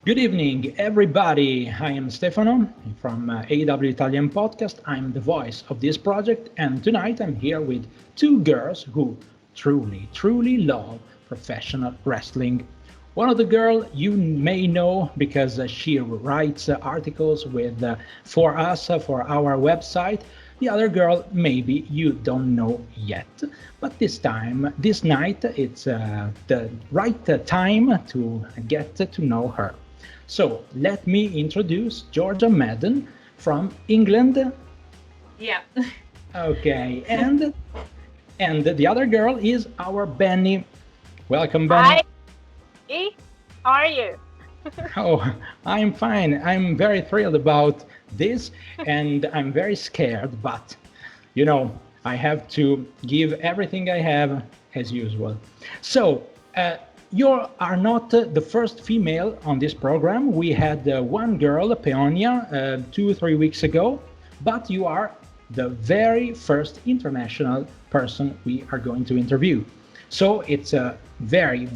Good evening, everybody. I am Stefano from AEW Italian Podcast. I'm the voice of this project, and tonight I'm here with two girls who truly love professional wrestling. One of the girl you may know because she writes articles with for us for our website. The other girl maybe you don't know yet, but this night, it's the right time to get to know her. So let me introduce Georgia Madden from England. Yeah. Okay, and the other girl is our Benny. Welcome, Benny. Hi, how are you? Oh, I'm fine. I'm very thrilled about this, and I'm very scared, but I have to give everything I have as usual. So, you are not the first female on this program. We had one girl, Peonia, 2 or 3 weeks ago, but you are the very first international person we are going to interview. So it's a very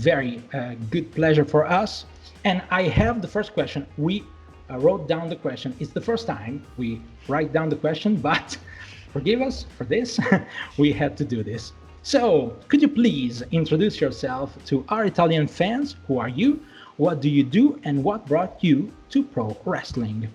good pleasure for us. And I have the first question. We wrote down the question. It's the first time we write down the question, but forgive us for this. We had to do this. So, could you please introduce yourself to our Italian fans? Who are you? What do you do? And what brought you to pro wrestling?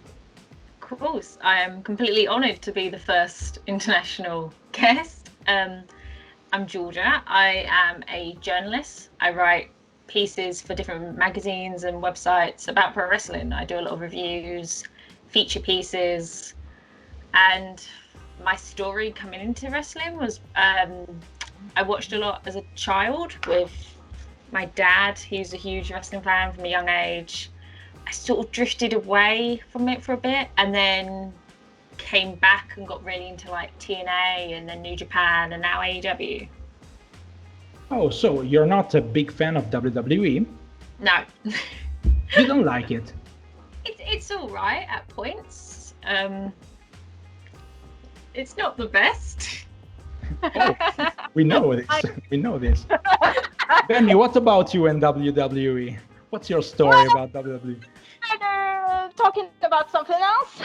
Of course, I am completely honoured to be the first international guest. I'm Georgia. I am a journalist. I write pieces for different magazines and websites about pro wrestling. I do a lot of reviews, feature pieces, and my story coming into wrestling was I watched a lot as a child with my dad. He's a huge wrestling fan from a young age. I sort of drifted away from it for a bit and then came back and got really into like TNA and then New Japan and now AEW. Oh, so you're not a big fan of WWE? No. You don't like it? It's all right at points. It's not the best. Oh, we know this. We know this. Benny, what about you and WWE? What's your story about WWE? Talking about something else.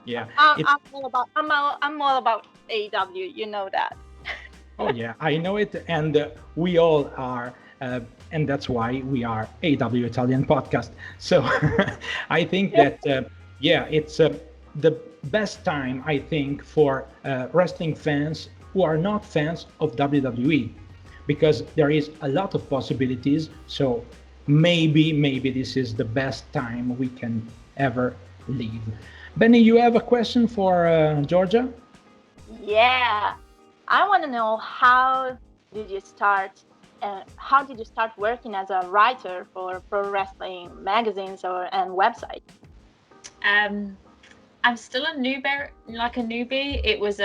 Yeah, I'm all about AEW. You know that. Oh yeah, I know it, and we all are, and that's why we are AEW Italian Podcast. So I think that it's the best time, I think, for wrestling fans who are not fans of WWE, because there is a lot of possibilities. So maybe this is the best time we can ever live. Benny, you have a question for Georgia? Yeah, I want to know how did you start working as a writer for pro wrestling magazines and websites? I'm still a newbie. It was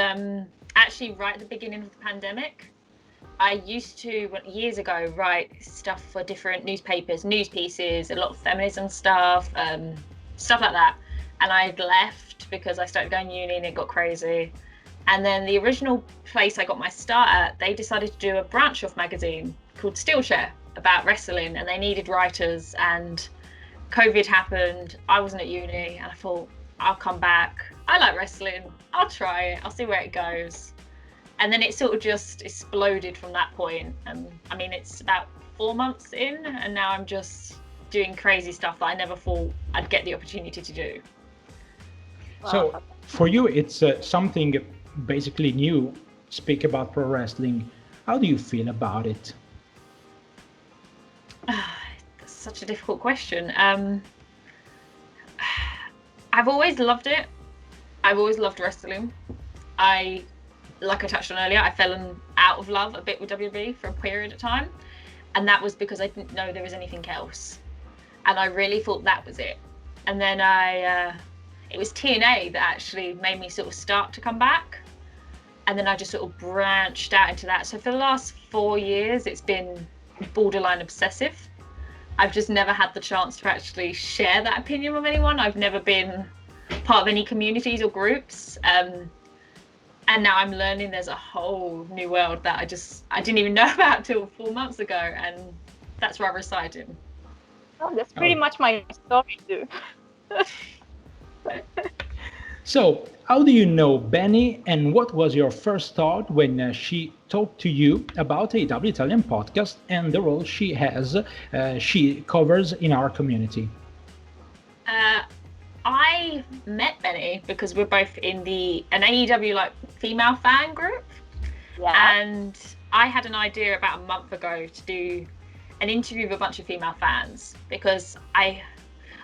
actually right at the beginning of the pandemic. I used to, years ago, write stuff for different newspapers, news pieces, a lot of feminism stuff, stuff like that. And I'd left because I started going uni and it got crazy. And then the original place I got my start at, they decided to do a branch off magazine called Steelshare about wrestling, and they needed writers. And COVID happened. I wasn't at uni, and I thought, I'll come back. I like wrestling. I'll try it. I'll see where it goes. And then it sort of just exploded from that point. And I mean, it's about 4 months in, and now I'm just doing crazy stuff that I never thought I'd get the opportunity to do. So for you, it's something basically new. Speak about pro wrestling. How do you feel about it? That's such a difficult question. I've always loved it. I've always loved wrestling. Like I touched on earlier, I fell out of love a bit with WWE for a period of time. And that was because I didn't know there was anything else. And I really thought that was it. And then it was TNA that actually made me sort of start to come back. And then I just sort of branched out into that. So for the last 4 years, it's been borderline obsessive. I've just never had the chance to actually share that opinion with anyone. I've never been part of any communities or groups. And now I'm learning there's a whole new world that I didn't even know about till 4 months ago. And that's where I reside in. Oh, that's pretty much my story too. So, how do you know Benny, and what was your first thought when she talked to you about AEW Italian Podcast and the role she covers in our community? I met Benny because we're both in an AEW like female fan group, and I had an idea about a month ago to do an interview with a bunch of female fans because I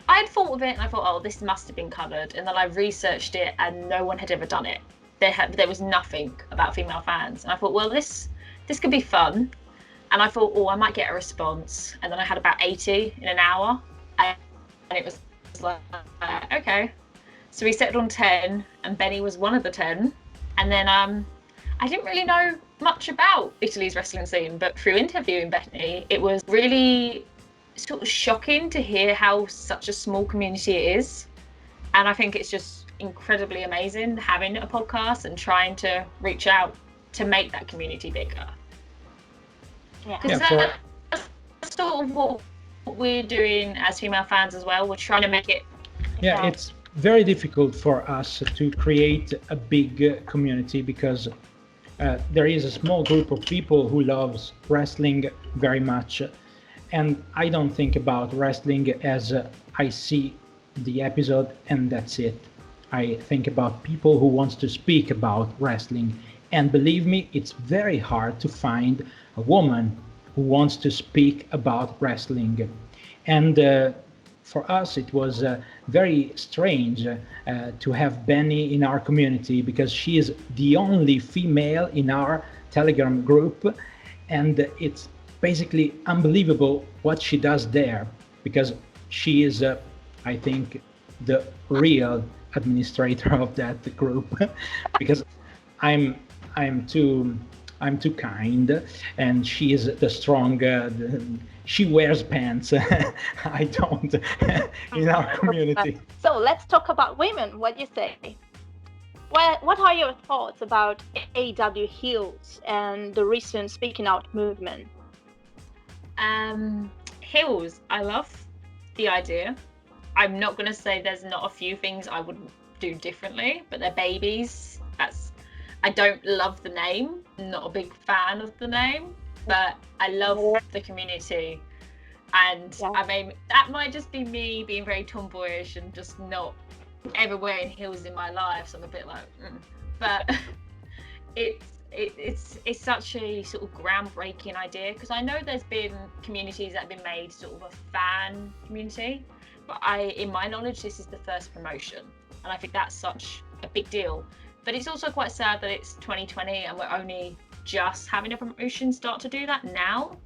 had thought of it and I thought, oh, this must have been covered, and then I researched it and no one had ever done it. There was nothing about female fans, and I thought, well, this could be fun, and I thought, oh, I might get a response, and then I had about 80 in an hour, and it was like, okay, so we settled on 10, and Benny was one of the 10, and then I didn't really know much about Italy's wrestling scene, but through interviewing Benny, it was really sort of shocking to hear how such a small community it is. And I think it's just incredibly amazing having a podcast and trying to reach out to make that community bigger. Because that's sort of what we're doing as female fans as well. We're trying to make it. Yeah, it's very difficult for us to create a big community because there is a small group of people who loves wrestling very much. And I don't think about wrestling as I see the episode and that's it. I think about people who wants to speak about wrestling. And believe me, it's very hard to find a woman who wants to speak about wrestling. And for us, it was very strange to have Benny in our community because she is the only female in our Telegram group. And it's basically unbelievable what she does there because she is, I think, the real administrator of that group because I'm too kind and she is the strong. She wears pants. I don't in our community. So let's talk about women. What do you say? Well, what are your thoughts about AEW heels and the recent speaking out movement? Heels, I love the idea. I'm not going to say there's not a few things I would do differently, but they're babies. I don't love the name. I'm not a big fan of the name, but I love the community. And I mean, that might just be me being very tomboyish and just not ever wearing heels in my life. So I'm a bit like, but it's such a sort of groundbreaking idea because I know there's been communities that have been made sort of a fan community, but in my knowledge, this is the first promotion, and I think that's such a big deal. But it's also quite sad that it's 2020 and we're only just having a promotion start to do that now.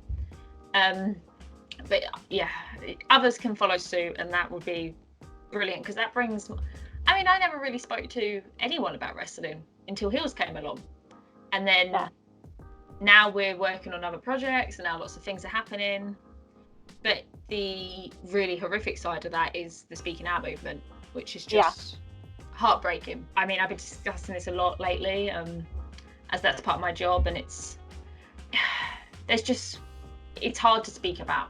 But yeah, others can follow suit, and that would be brilliant because that brings. I mean, I never really spoke to anyone about wrestling until Heels came along. And then now we're working on other projects and now lots of things are happening. But the really horrific side of that is the speaking out movement, which is just heartbreaking. I mean, I've been discussing this a lot lately as that's part of my job. And it's hard to speak about.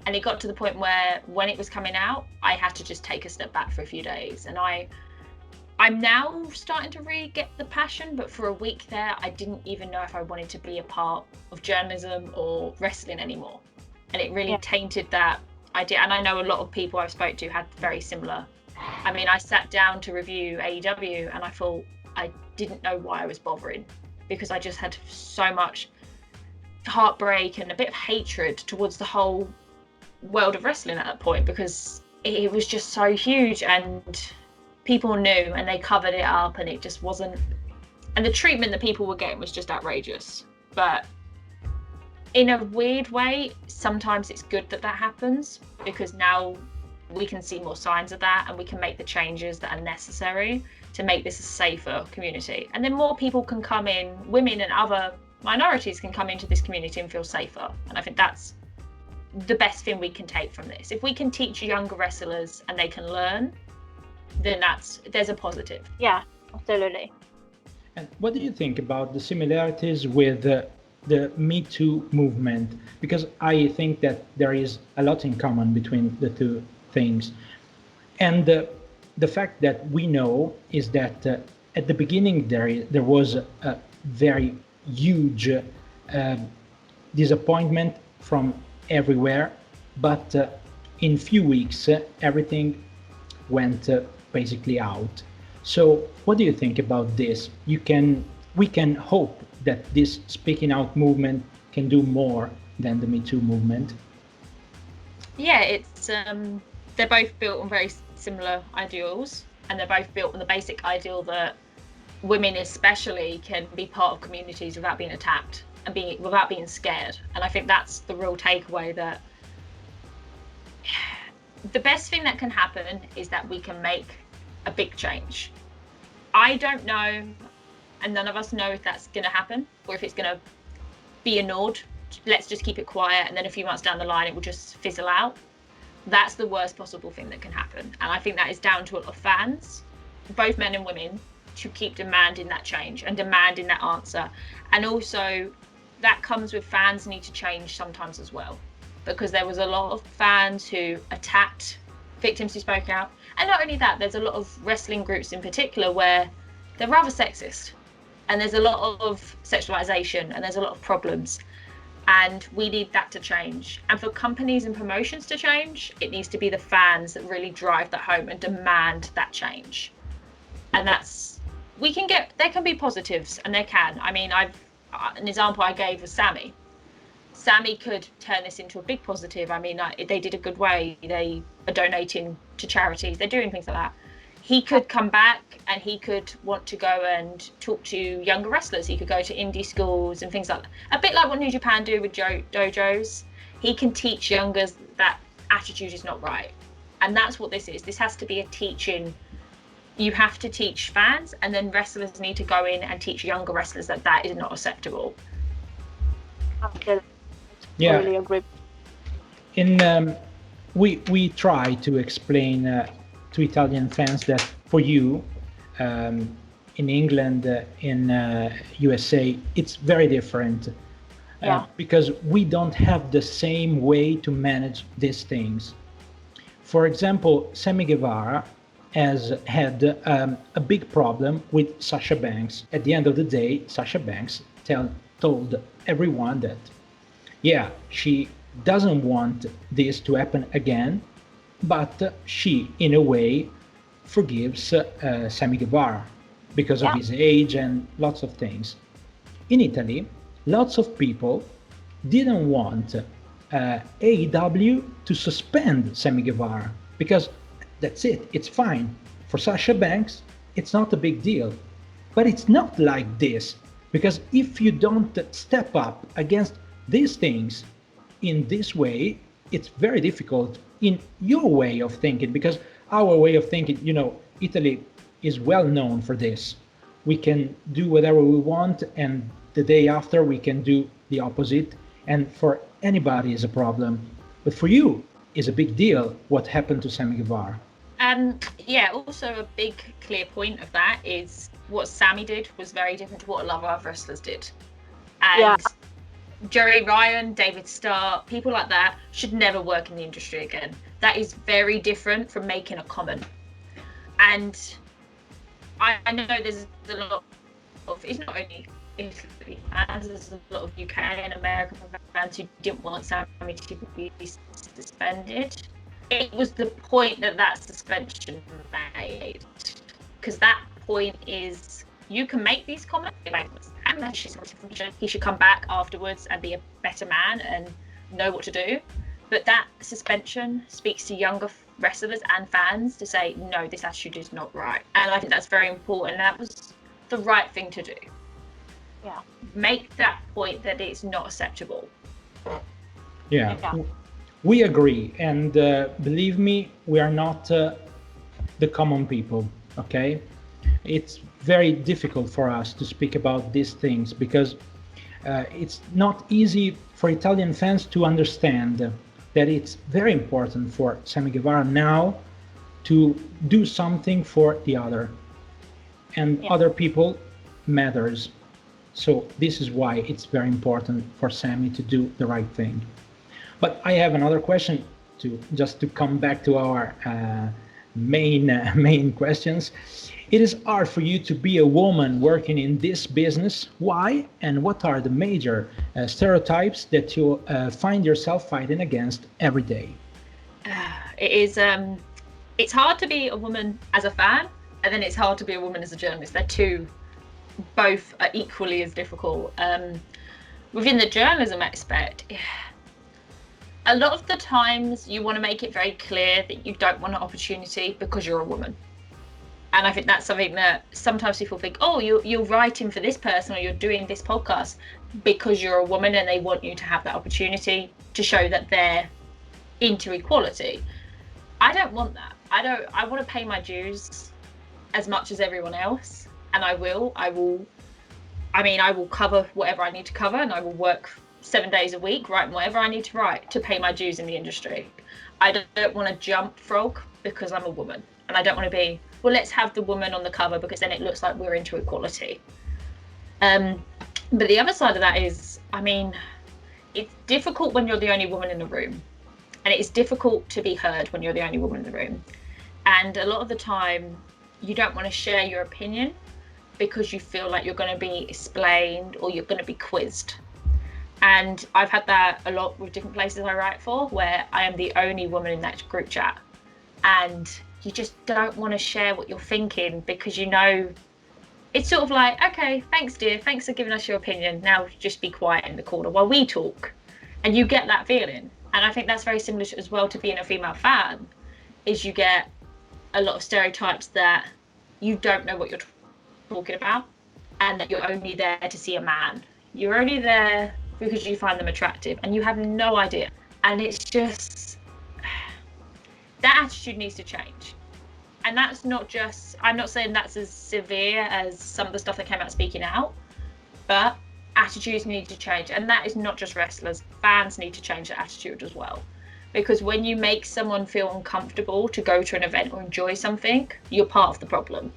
And it got to the point where when it was coming out, I had to just take a step back for a few days. And I'm now starting to really get the passion, but for a week there, I didn't even know if I wanted to be a part of journalism or wrestling anymore. And it really tainted that idea. And I know a lot of people I've spoke to had very similar. I mean, I sat down to review AEW and I thought I didn't know why I was bothering because I just had so much heartbreak and a bit of hatred towards the whole world of wrestling at that point because it was just so huge and people knew and they covered it up and it just wasn't, and the treatment that people were getting was just outrageous. But in a weird way, sometimes it's good that happens because now we can see more signs of that and we can make the changes that are necessary to make this a safer community. And then more people can come in, women and other minorities can come into this community and feel safer. And I think that's the best thing we can take from this. If we can teach younger wrestlers and they can learn, then there's a positive. Yeah, absolutely. And what do you think about the similarities with the Me Too movement, because I think that there is a lot in common between the two things. And the fact that we know is that at the beginning there was a very huge disappointment from everywhere, but in few weeks everything went basically out. So what do you think about this? We can hope that this speaking out movement can do more than the Me Too movement. Yeah, it's they're both built on very similar ideals, and they're both built on the basic ideal that women especially can be part of communities without being attacked and without being scared. And I think that's the real takeaway, that the best thing that can happen is that we can make a big change. I don't know, and none of us know if that's going to happen or if it's going to be ignored. Let's just keep it quiet, and then a few months down the line it will just fizzle out. That's the worst possible thing that can happen. And I think that is down to a lot of fans, both men and women, to keep demanding that change and demanding that answer. And also that comes with fans need to change sometimes as well, because there was a lot of fans who attacked victims who spoke out. And not only that, there's a lot of wrestling groups in particular where they're rather sexist, and there's a lot of sexualization, and there's a lot of problems. And we need that to change. And for companies and promotions to change, it needs to be the fans that really drive that home and demand that change. And there can be positives, and there can. I mean, an example I gave was Sammy. Sammy could turn this into a big positive. I mean, they did a good way. They are donating to charities. They're doing things like that. He could come back and he could want to go and talk to younger wrestlers. He could go to indie schools and things like that. A bit like what New Japan do with dojos. He can teach youngers that attitude is not right. And that's what this is. This has to be a teaching. You have to teach fans, and then wrestlers need to go in and teach younger wrestlers that is not acceptable. I Yeah. really agree. We try to explain to Italian fans that for you, in England, in USA, it's very different. Because we don't have the same way to manage these things. For example, Sammy Guevara has had a big problem with Sasha Banks. At the end of the day, Sasha Banks told everyone that, yeah, she doesn't want this to happen again, but she, in a way, forgives Sammy Guevara because of his age and lots of things. In Italy, lots of people didn't want AEW to suspend Sammy Guevara because that's it, it's fine. For Sasha Banks, it's not a big deal. But it's not like this, because if you don't step up against these things in this way, it's very difficult in your way of thinking, because our way of thinking, Italy is well known for this. We can do whatever we want, and the day after we can do the opposite, and for anybody is a problem. But for you, it's a big deal what happened to Sammy Guevara. Also a big clear point of that is what Sammy did was very different to what a lot of other wrestlers did. And Joey Ryan, David Starr, people like that should never work in the industry again. That is very different from making a comment. And I know there's a lot of, it's not only Italy fans, there's a lot of UK and American fans who didn't want Sammy to be suspended. It was the point that suspension made, because that point is, you can make these comments, and he should come back afterwards and be a better man and know what to do. But that suspension speaks to younger wrestlers and fans to say, no, this attitude is not right. And I think that's very important. That was the right thing to do. Yeah. Make that point that it's not acceptable. Yeah. We agree, and believe me, we are not the common people, okay? It's very difficult for us to speak about these things because it's not easy for Italian fans to understand that it's very important for Sammy Guevara now to do something for the other, and other people matters. So this is why it's very important for Sammy to do the right thing. But I have another question to come back to our main questions. It is hard for you to be a woman working in this business. Why? And what are the major stereotypes that you find yourself fighting against every day? It is. It's hard to be a woman as a fan, and then it's hard to be a woman as a journalist. Both are equally as difficult. Within the journalism aspect, a lot of the times you want to make it very clear that you don't want an opportunity because you're a woman. And I think that's something that sometimes people think, oh, you're writing for this person or you're doing this podcast because you're a woman, and they want you to have that opportunity to show that they're into equality. I don't want that. I want to pay my dues as much as everyone else, and I will cover whatever I need to cover, and I will work 7 days a week, writing whatever I need to write to pay my dues in the industry. I don't want to jump frog because I'm a woman, and I don't want to be, well, let's have the woman on the cover because then it looks like we're into equality. But the other side of that is, it's difficult when you're the only woman in the room, and it's difficult to be heard when you're the only woman in the room. And a lot of the time, you don't want to share your opinion because you feel like you're going to be explained or you're going to be quizzed. And I've had that a lot with different places I write for, where I am the only woman in that group chat. And you just don't want to share what you're thinking because it's sort of like, okay, thanks dear, thanks for giving us your opinion. Now just be quiet in the corner while we talk. And you get that feeling. And I think that's very similar as well to being a female fan, is you get a lot of stereotypes that you don't know what you're talking about and that you're only there to see a man. You're only there because you find them attractive and you have no idea. And it's just, that attitude needs to change. And that's not just, I'm not saying that's as severe as some of the stuff that came out speaking out, but attitudes need to change. And that is not just wrestlers, fans need to change their attitude as well. Because when you make someone feel uncomfortable to go to an event or enjoy something, you're part of the problem.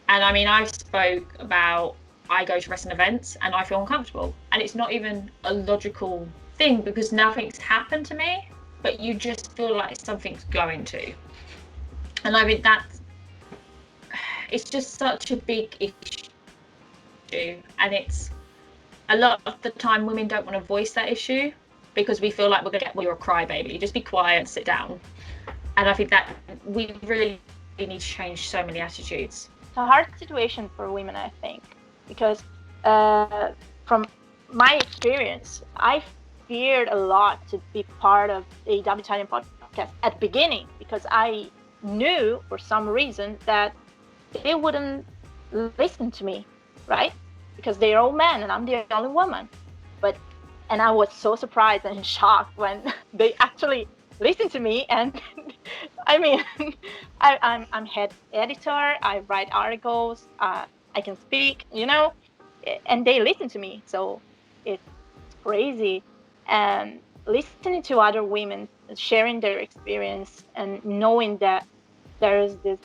And I spoke about, I go to wrestling events and I feel uncomfortable. And it's not even a logical thing because nothing's happened to me, but you just feel like something's going to. And I think it's just such a big issue. And it's a lot of the time women don't want to voice that issue because we feel like we're going to get, well, you're a crybaby, just be quiet and sit down. And I think that we really need to change so many attitudes. It's a hard situation for women, I think, because from my experience, I feared a lot to be part of the AEW Italian Podcast at the beginning because I knew for some reason that they wouldn't listen to me, right? Because they're all men and I'm the only woman. And I was so surprised and shocked when they actually listened to me. And I'm head editor, I write articles, I can speak, and they listen to me. So it's crazy. And listening to other women sharing their experience and knowing that there's this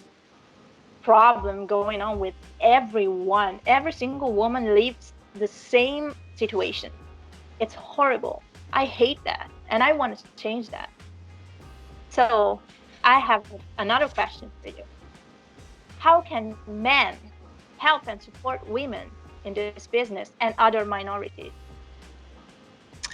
problem going on with everyone, every single woman lives the same situation. It's horrible. I hate that. And I want to change that. So I have another question for you. How can men help and support women in this business and other minorities?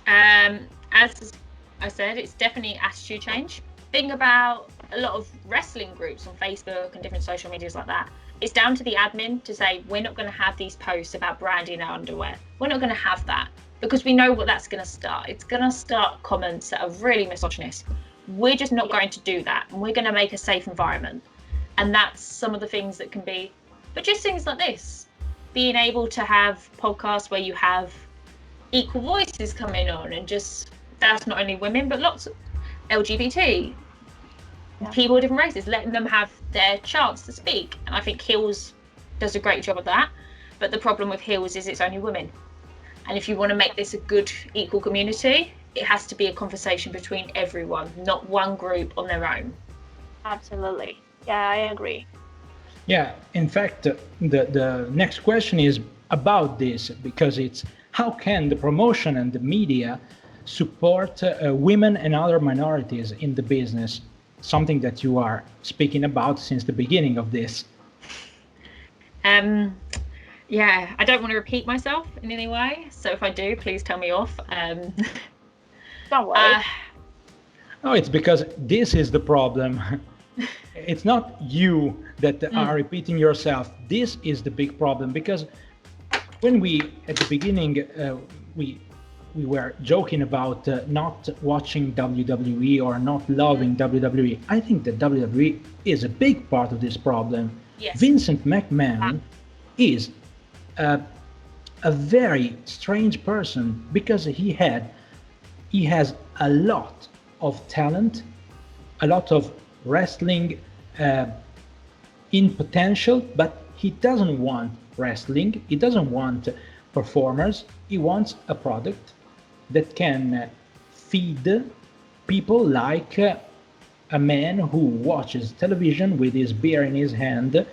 As I said, it's definitely attitude change. Think about a lot of wrestling groups on Facebook and different social medias like that. It's down to the admin to say, we're not going to have these posts about branding our underwear. We're not going to have that because we know what that's going to start. It's going to start comments that are really misogynist. We're just not going to do that. And we're going to make a safe environment. And that's some of the things that can be, but just things like this, being able to have podcasts where you have equal voices coming on and just, that's not only women, but lots of LGBT, people of different races, letting them have their chance to speak. And I think Hills does a great job of that. But the problem with Hills is it's only women. And if you want to make this a good, equal community, it has to be a conversation between everyone, not one group on their own. Absolutely. Yeah, I agree. Yeah, in fact, the next question is, about this, because it's how can the promotion and the media support women and other minorities in the business, something that you are speaking about since the beginning of this. Yeah, I don't want to repeat myself in any way, so if I do, please tell me off. Don't worry. No, it's because this is the problem. It's not you that are repeating yourself. This is the big problem, because when we, at the beginning, we were joking about not watching WWE or not loving WWE. I think that WWE is a big part of this problem. Yes. Vincent McMahon is a very strange person, because he has a lot of talent, a lot of wrestling in potential, but he doesn't want wrestling, he doesn't want performers, he wants a product that can feed people like a man who watches television with his beer in his hand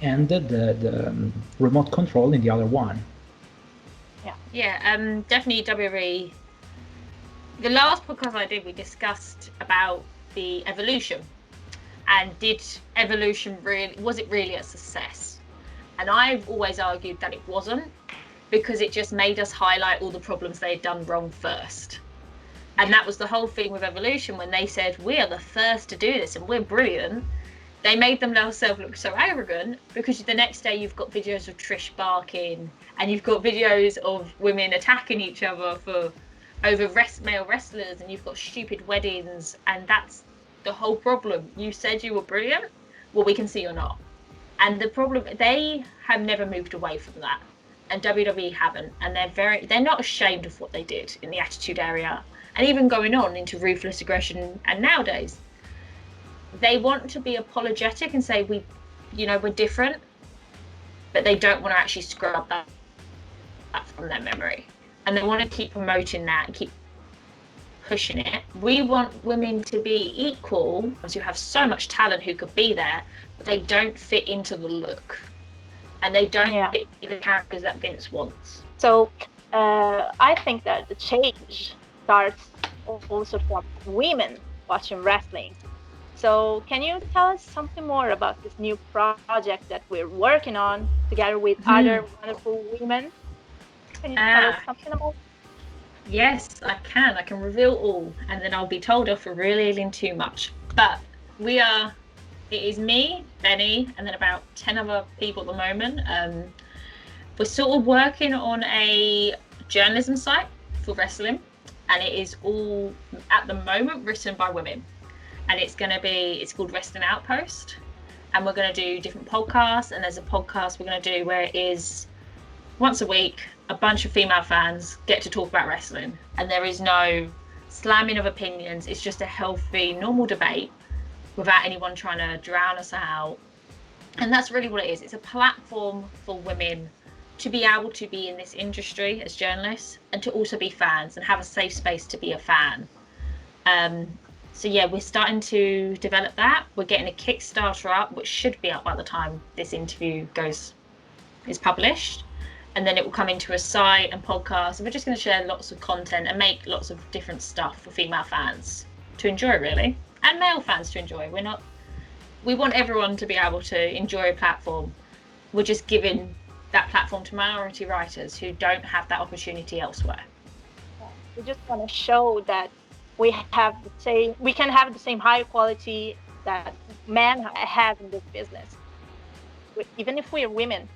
and the remote control in the other one. Yeah, definitely WWE. The last podcast I did, we discussed about the evolution, and did evolution was it really a success? And I've always argued that it wasn't, because it just made us highlight all the problems they had done wrong first. And that was the whole thing with evolution. When they said we are the first to do this and we're brilliant, they made themselves look so arrogant, because the next day you've got videos of Trish barking, and you've got videos of women attacking each other over male wrestlers, and you've got stupid weddings, and that's the whole problem. You said you were brilliant, well, we can see you're not. And the problem, they have never moved away from that, and WWE haven't, and they're not ashamed of what they did in the attitude area, and even going on into ruthless aggression. And nowadays they want to be apologetic and say we're different, but they don't want to actually scrub that from their memory, and they want to keep promoting that and keep pushing it. We want women to be equal, because you have so much talent who could be there, but they don't fit into the look, and they don't fit the characters that Vince wants. So I think that the change starts also from women watching wrestling. So can you tell us something more about this new project that we're working on together with other wonderful women? Can you tell us something about it? Yes, I can. I can reveal all, and then I'll be told off for revealing too much. But it is me, Benny, and then about 10 other people at the moment. We're sort of working on a journalism site for wrestling, and it is all, at the moment, written by women. And it's called Wrestling Outpost, and we're going to do different podcasts, and there's a podcast we're going to do where it is once a week, a bunch of female fans get to talk about wrestling, and there is no slamming of opinions. It's just a healthy, normal debate without anyone trying to drown us out. And that's really what it is. It's a platform for women to be able to be in this industry as journalists, and to also be fans and have a safe space to be a fan. So yeah, we're starting to develop that. We're getting a Kickstarter up, which should be up by the time this interview is published. And then it will come into a site and podcast. And we're just going to share lots of content and make lots of different stuff for female fans to enjoy, really, and male fans to enjoy. We want everyone to be able to enjoy a platform. We're just giving that platform to minority writers who don't have that opportunity elsewhere. We just want to show that we can have the same high quality that men have in this business, even if we're women,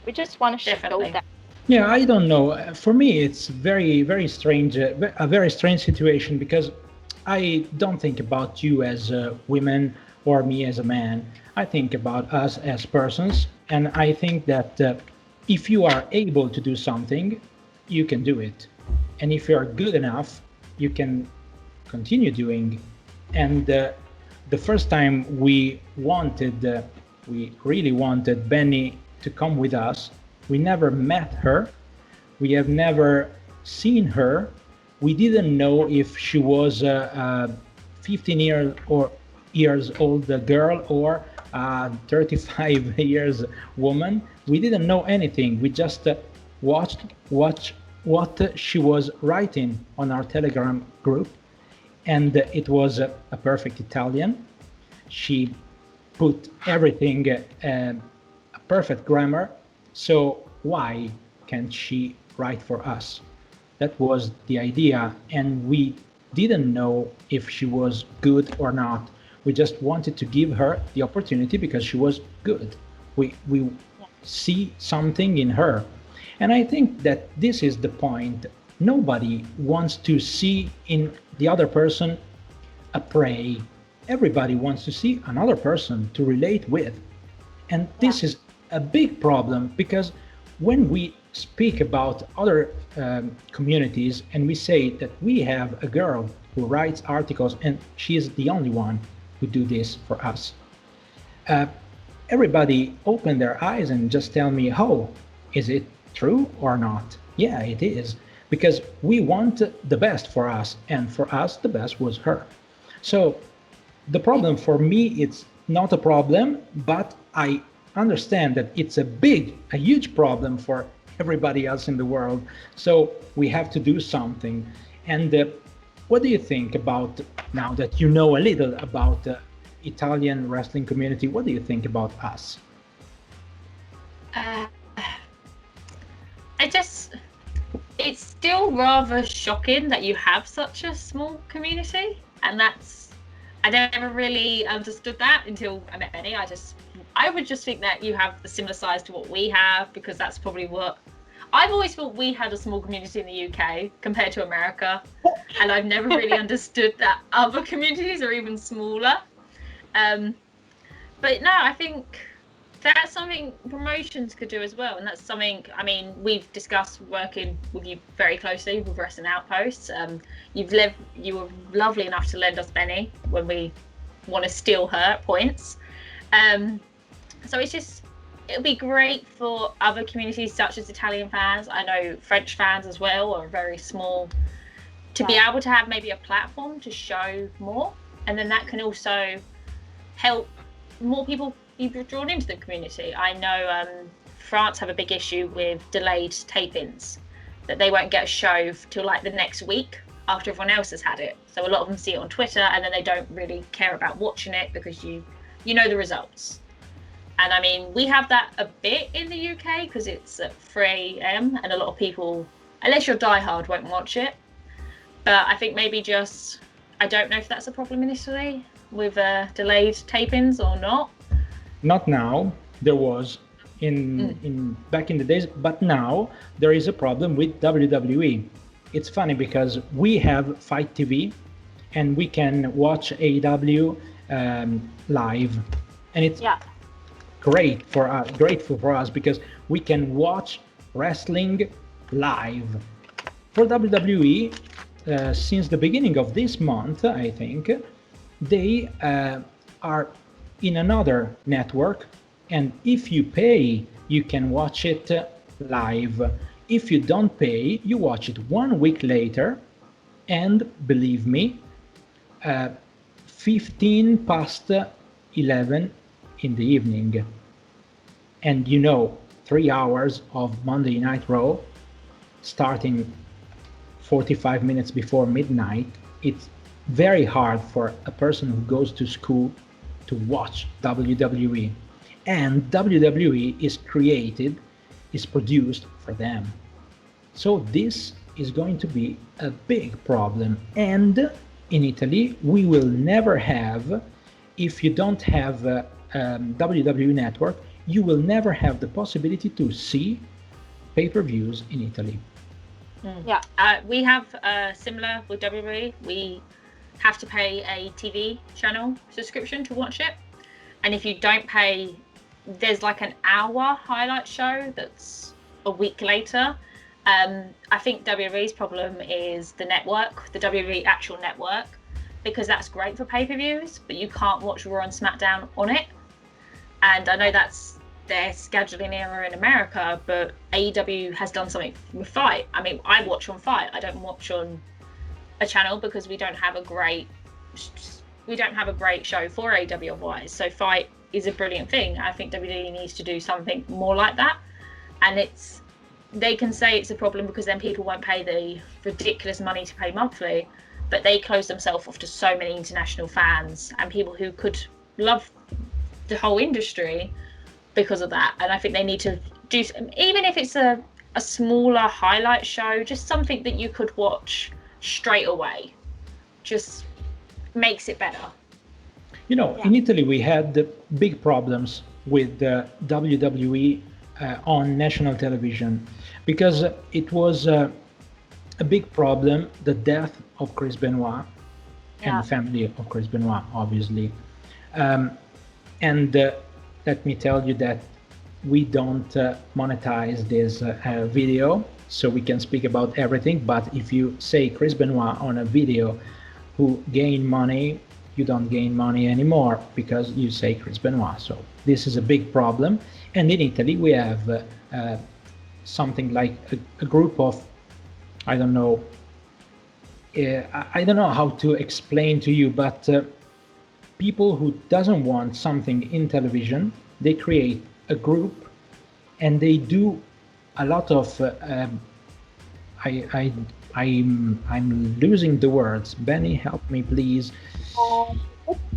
we just want to show that. Yeah, I don't know. For me, it's very, very strange, a very strange situation, because I don't think about you as women or me as a man. I think about us as persons, and I think that if you are able to do something, you can do it, and if you are good enough, you can continue doing. And the first time we really wanted Benny to come with us, we never met her, we have never seen her, we didn't know if she was a 15 years old girl or a 35 years woman. We didn't know anything. We just watched what she was writing on our Telegram group, and it was a perfect Italian. She put everything a perfect grammar. So why can't she write for us? That was the idea, and we didn't know if she was good or not. We just wanted to give her the opportunity because she was good. We see something in her. And I think that this is the point. Nobody wants to see in the other person a prey. Everybody wants to see another person to relate with. And this is a big problem, because when we speak about other communities and we say that we have a girl who writes articles and she is the only one who do this for us, everybody open their eyes and just tell me, oh, is it true or not? Yeah, it is, because we want the best for us, and for us the best was her. So the problem for me, it's not a problem, but I understand that it's a huge problem for everybody else in the world. So we have to do something. And what do you think about, now that you know a little about the Italian wrestling community, what do you think about us? It's still rather shocking that you have such a small community, and I never really understood that until I met Benny. I would just think that you have a similar size to what we have, because that's probably what I've always thought. We had a small community in the UK compared to America, and I've never really understood that other communities are even smaller. But no, I think that's something promotions could do as well, and that's something, I mean, we've discussed working with you very closely with Wrestling Outposts. You were lovely enough to lend us Benny when we want to steal her at points. So it'll be great for other communities such as Italian fans. I know French fans as well are very small, to be able to have maybe a platform to show more, and then that can also help more people be drawn into the community. I know France have a big issue with delayed tape-ins, that they won't get a show till like the next week after everyone else has had it. So a lot of them see it on Twitter, and then they don't really care about watching it because you know the results. And I mean, we have that a bit in the UK because it's at 3 a.m. and a lot of people, unless you're diehard, won't watch it. But I think maybe I don't know if that's a problem in Italy with delayed tapings or not. Not now. There was in back in the days, but now there is a problem with WWE. It's funny because we have Fight TV and we can watch AEW live, and it's grateful for us because we can watch wrestling live. For WWE, since the beginning of this month, I think they are in another network, and if you pay, you can watch it live. If you don't pay, you watch it 1 week later, and believe me, 15 past 11 in the evening. And 3 hours of Monday Night Raw, starting 45 minutes before midnight. It's very hard for a person who goes to school to watch WWE. And WWE is produced for them. So this is going to be a big problem. And in Italy, we will never have, if you don't have a WWE network, you will never have the possibility to see pay-per-views in Italy. Yeah, we have similar with WWE. We have to pay a TV channel subscription to watch it, and if you don't pay, there's like an hour highlight show that's a week later. I think WWE's problem is the network, the WWE actual network, because that's great for pay-per-views, but you can't watch Raw and SmackDown on it. And I know that's their scheduling error in America, but AEW has done something with Fight. I mean, I watch on Fight. I don't watch on a channel because we don't have a great show for AEW otherwise. So Fight is a brilliant thing. I think WWE needs to do something more like that. And they can say it's a problem because then people won't pay the ridiculous money to pay monthly, but they close themselves off to so many international fans and people who could love the whole industry because of that. And I think they need to do, even if it's a smaller highlight show, just something that you could watch straight away, just makes it better. In Italy we had big problems with WWE on national television because it was a big problem, the death of Chris Benoit and the family of Chris Benoit, obviously. And let me tell you that we don't monetize this video, so we can speak about everything. But if you say Chris Benoit on a video who gained money, you don't gain money anymore because you say Chris Benoit. So this is a big problem. And in Italy, we have something like a group of, I don't know how to explain to you, but people who doesn't want something in television, they create a group and they do a lot of I'm losing the words. Benny, help me please.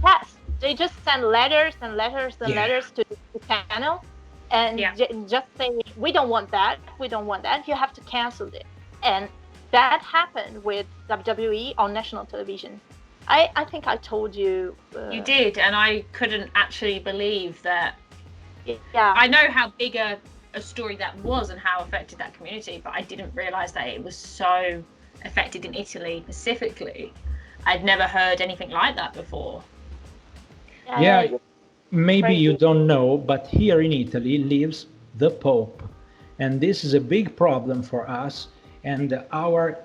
Yes, they just send letters and letters and letters to the channel and just say, we don't want that, you have to cancel it. And that happened with WWE on national television. I think I told you. You did, and I couldn't actually believe that. Yeah. I know how big a story that was and how affected that community, but I didn't realise that it was so affected in Italy specifically. I'd never heard anything like that before. Yeah, maybe you don't know, but here in Italy lives the Pope. And this is a big problem for us and our,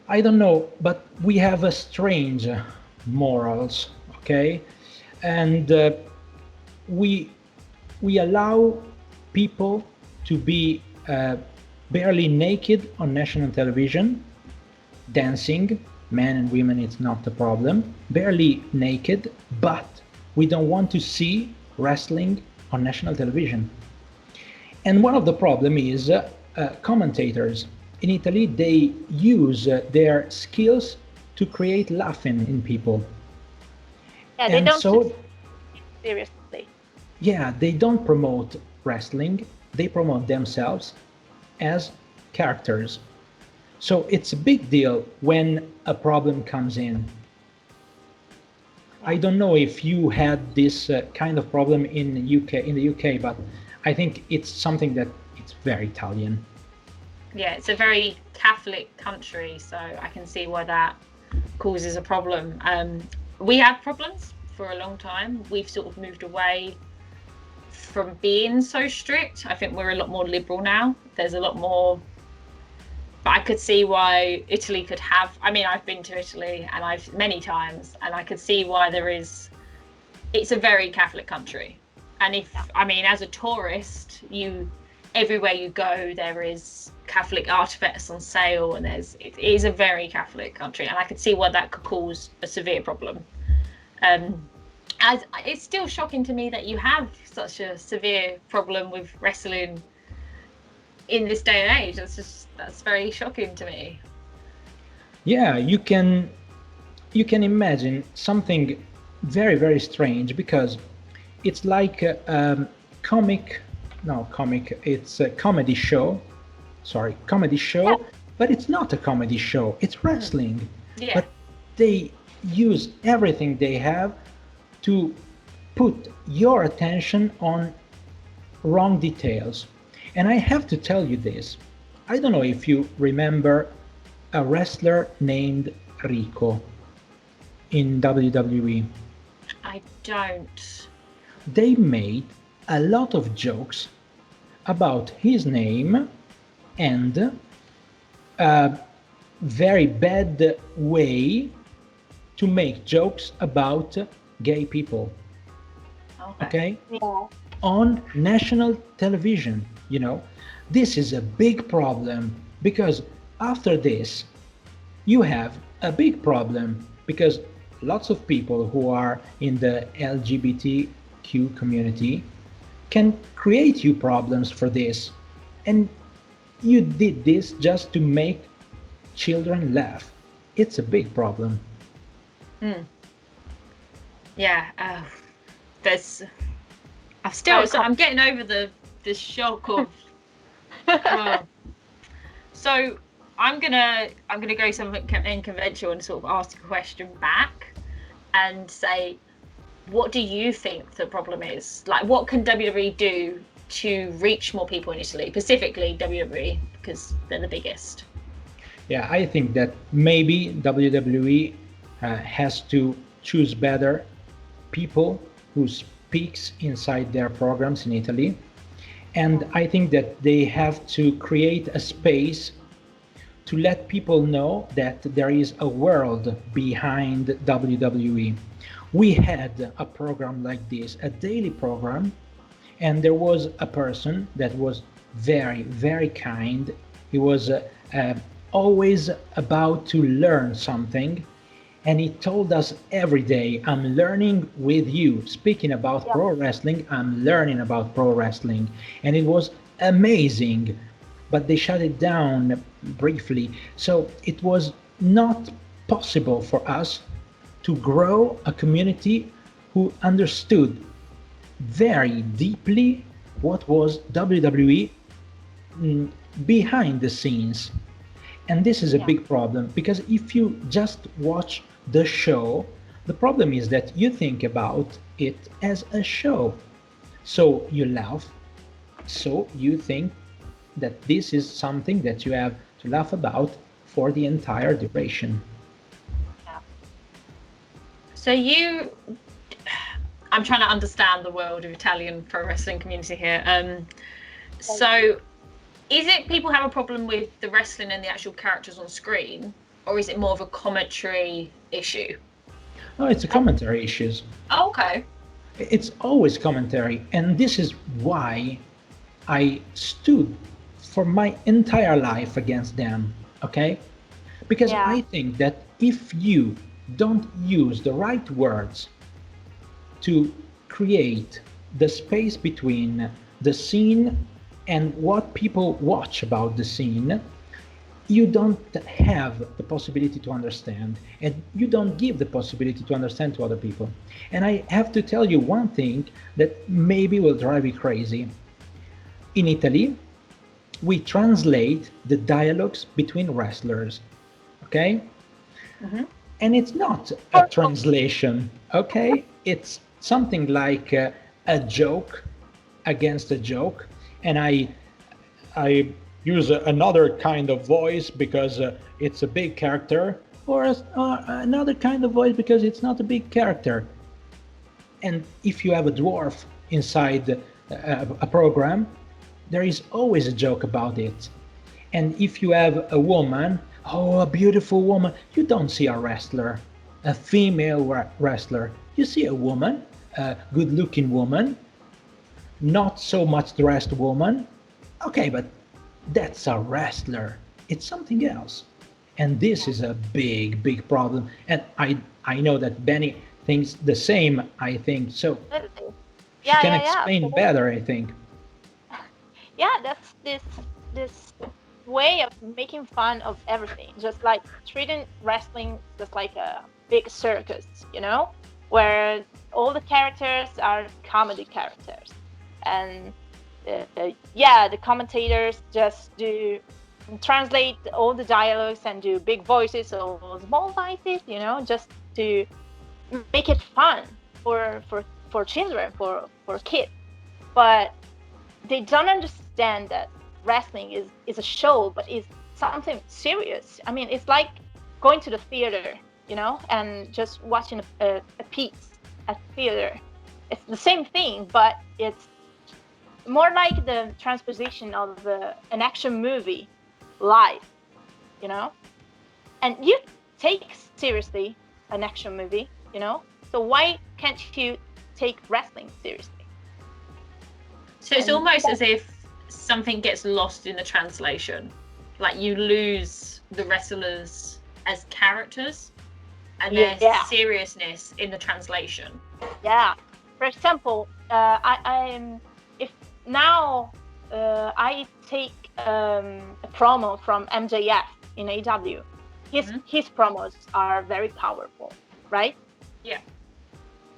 I don't know, but we have a strange morals, okay? And we allow people to be barely naked on national television, dancing, men and women, it's not a problem, barely naked, but we don't want to see wrestling on national television. And one of the problem is commentators. In Italy, they use their skills to create laughing in people. Yeah, they don't take it seriously. Yeah, they don't promote wrestling, they promote themselves as characters. So it's a big deal when a problem comes in. I don't know if you had this kind of problem in the UK, but I think it's something that it's very Italian. Yeah, it's a very Catholic country, so I can see why that causes a problem. We have problems for a long time. We've sort of moved away from being so strict. I think we're a lot more liberal now. There's a lot more, but I could see why Italy could have, I mean, I've been to Italy and I've many times, and I could see why it's a very Catholic country. And as a tourist, everywhere you go, there is Catholic artifacts on sale, and it is a very Catholic country, and I could see why that could cause a severe problem. As it's still shocking to me that you have such a severe problem with wrestling in this day and age. That's very shocking to me. Yeah, you can imagine something very, very strange, because it's like a comedy show, but it's not a comedy show, it's wrestling. Yeah. But they use everything they have to put your attention on wrong details. And I have to tell you this, I don't know if you remember a wrestler named Rico in WWE. I don't. They made a lot of jokes about his name and a very bad way to make jokes about gay people. Okay? Yeah. On national television, this is a big problem, because after this you have a big problem, because lots of people who are in the LGBTQ community can create you problems for this. And you did this just to make children laugh. It's a big problem. Yeah, I'm getting over the shock of. So I'm gonna go something unconventional and sort of ask a question back and say, what do you think the problem is? Like, what can WWE do to reach more people in Italy, specifically WWE, because they're the biggest? Yeah, I think that maybe WWE has to choose better people who speaks inside their programs in Italy. And I think that they have to create a space to let people know that there is a world behind WWE. We had a program like this, a daily program, and there was a person that was very, very kind. He was always about to learn something, and he told us every day, I'm learning with you. Speaking about pro wrestling, I'm learning about pro wrestling. And it was amazing, but they shut it down briefly. So it was not possible for us to grow a community who understood very deeply what was WWE behind the scenes. And this is a big problem, because if you just watch the show, the problem is that you think about it as a show. So you laugh, so you think that this is something that you have to laugh about for the entire duration. So I'm trying to understand the world of Italian pro wrestling community here. So is it people have a problem with the wrestling and the actual characters on screen, or is it more of a commentary issue? No, it's a commentary issue. Oh, okay. It's always commentary, and this is why I stood for my entire life against them, okay? Because I think that if you don't use the right words to create the space between the scene and what people watch about the scene, you don't have the possibility to understand, and you don't give the possibility to understand to other people. And I have to tell you one thing that maybe will drive you crazy. In Italy, we translate the dialogues between wrestlers, okay? Mm-hmm. And it's not a translation, okay? It's something like a joke against a joke, and I use another kind of voice because it's a big character, or another kind of voice because it's not a big character. And if you have a dwarf inside a program, there is always a joke about it. And if you have a woman, a beautiful woman, you don't see a wrestler, a female wrestler. You see a woman, a good-looking woman, not so much dressed woman. Okay, but that's a wrestler. It's something else. And this is a big, big problem. And I know that Benny thinks the same, I think. So she can explain better, I think. Yeah, that's this way of making fun of everything. Just like treating wrestling just like a big circus, where all the characters are comedy characters. And the commentators just translate all the dialogues and do big voices or small voices, just to make it fun for children, for kids. But they don't understand that wrestling is a show, but it's something serious. I mean, it's like going to the theater, and just watching a piece at theater. It's the same thing, but it's more like the transposition of an action movie live, and you take seriously an action movie, so why can't you take wrestling seriously? So it's almost as if something gets lost in the translation, like you lose the wrestlers as characters, and their seriousness in the translation. Yeah. For example, if now I take a promo from MJF in AEW, his promos are very powerful, right? Yeah.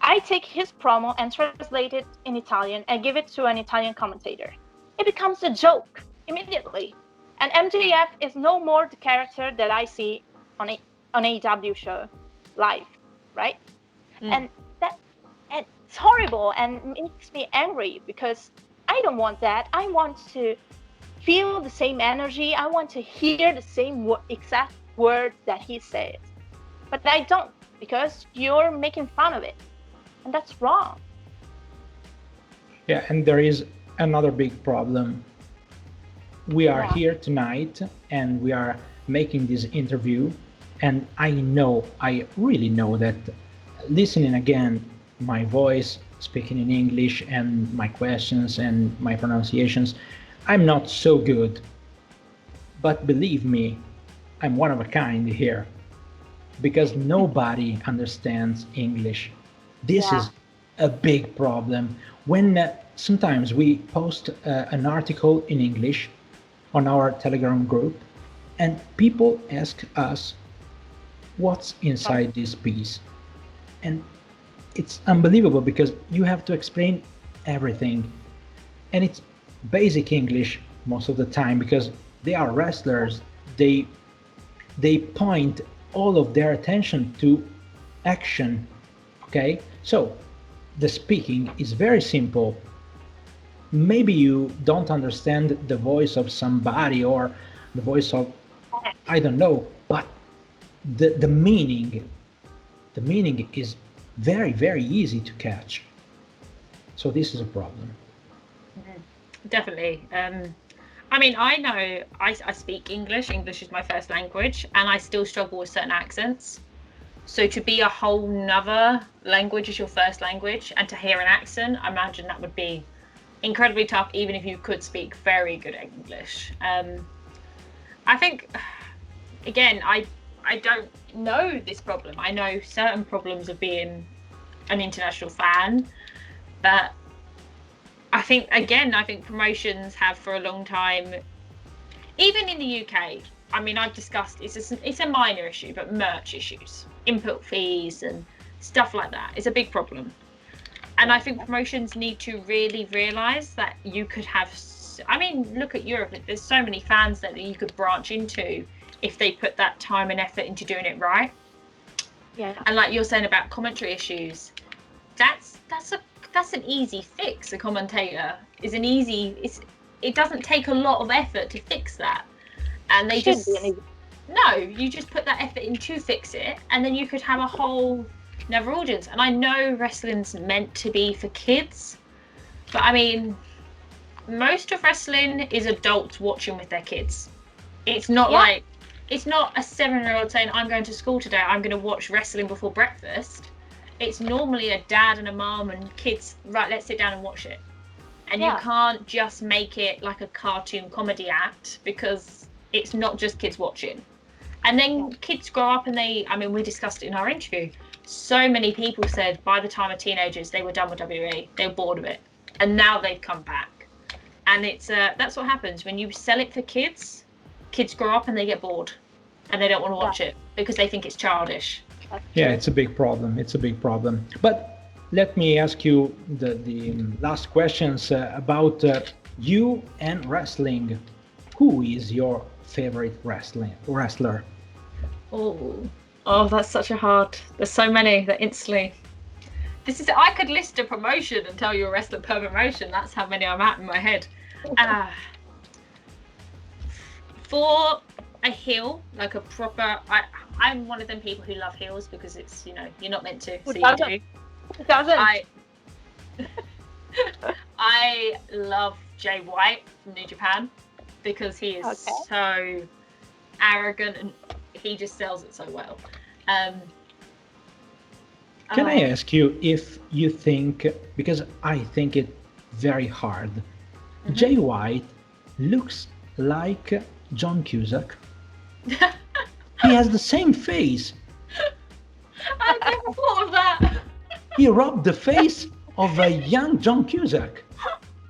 I take his promo and translate it in Italian and give it to an Italian commentator. It becomes a joke immediately. And MJF is no more the character that I see on AEW show live, right? And it's horrible and makes me angry because I don't want that. I want to feel the same energy. I want to hear the same exact words that he says. But I don't, because you're making fun of it. And that's wrong. Yeah, and there is another big problem. We are here tonight and we are making this interview, and I really know that listening again my voice, speaking in English, and my questions and my pronunciations, I'm not so good. But believe me, I'm one of a kind here, because nobody understands English. This is a big problem. When sometimes we post an article in English on our Telegram group, and people ask us what's inside this piece. And it's unbelievable because you have to explain everything. And it's basic English most of the time because they are wrestlers. They point all of their attention to action. Okay? So the speaking is very simple. Maybe you don't understand the voice of somebody or the voice of, I don't know, but the meaning is very, very easy to catch. So this is a problem. Definitely. I mean, I know I speak English. English is my first language, and I still struggle with certain accents. So to be a whole nother language as your first language and to hear an accent, I imagine that would be incredibly tough, even if you could speak very good English. I think, again, I don't know this problem. I know certain problems of being an international fan, but I think promotions have for a long time, even in the UK, I mean, I've discussed, it's a minor issue, but merch issues, input fees and stuff like that is a big problem. And I think promotions need to really realise that you could have, I mean, look at Europe, there's so many fans that you could branch into if they put that time and effort into doing it right. Yeah. And like you're saying about commentary issues, that's an easy fix. A commentator is it doesn't take a lot of effort to fix that. And they you just put that effort in to fix it, and then you could have a whole another audience. And I know wrestling's meant to be for kids, but I mean, most of wrestling is adults watching with their kids. It's not like, it's not a 7-year-old saying, I'm going to school today, I'm going to watch wrestling before breakfast. It's normally a dad and a mom and kids, right, let's sit down and watch it. And you can't just make it like a cartoon comedy act, because it's not just kids watching. And then kids grow up and we discussed it in our interview. So many people said by the time of teenagers, they were done with WWE. They were bored of it. And now they've come back. And it's that's what happens when you sell it for kids. Kids grow up and they get bored and they don't want to watch it because they think it's childish. Yeah, it's a big problem. It's a big problem. But let me ask you the last questions about you and wrestling. Who is your favorite wrestler? Oh, that's such a hard. There's so many that instantly. I could list a promotion and tell you a wrestler per promotion. That's how many I'm at in my head. For a heel, like a proper, I'm one of them people who love heels because it's, you're not meant to. So you do. It doesn't. I love Jay White from New Japan because he is so arrogant and he just sells it so well. Can I ask you if you think, because I think it very hard, Jay White looks like John Cusack. He has the same face. I never thought of that. He robbed the face of a young John Cusack.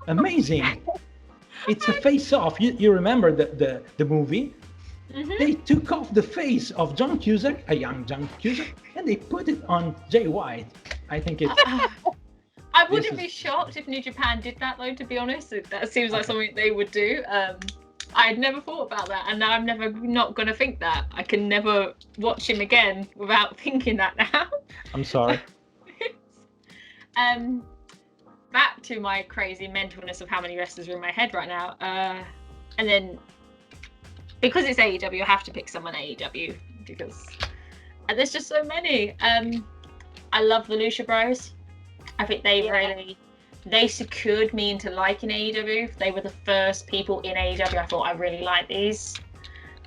Amazing. It's a face-off. You remember the movie? Mm-hmm. They took off the face of John Cusack, a young John Cusack, and they put it on Jay White. I think it's... I wouldn't be shocked if New Japan did that, though, to be honest. That seems like something they would do. I had never thought about that, and now I'm never not going to think that. I can never watch him again without thinking that now. I'm sorry. Back to my crazy mentalness of how many wrestlers are in my head right now. And then, because it's AEW, I have to pick someone AEW, because there's just so many. I love the Lucha Bros. I think they secured me into liking AEW. They were the first people in AEW. I thought I really like these.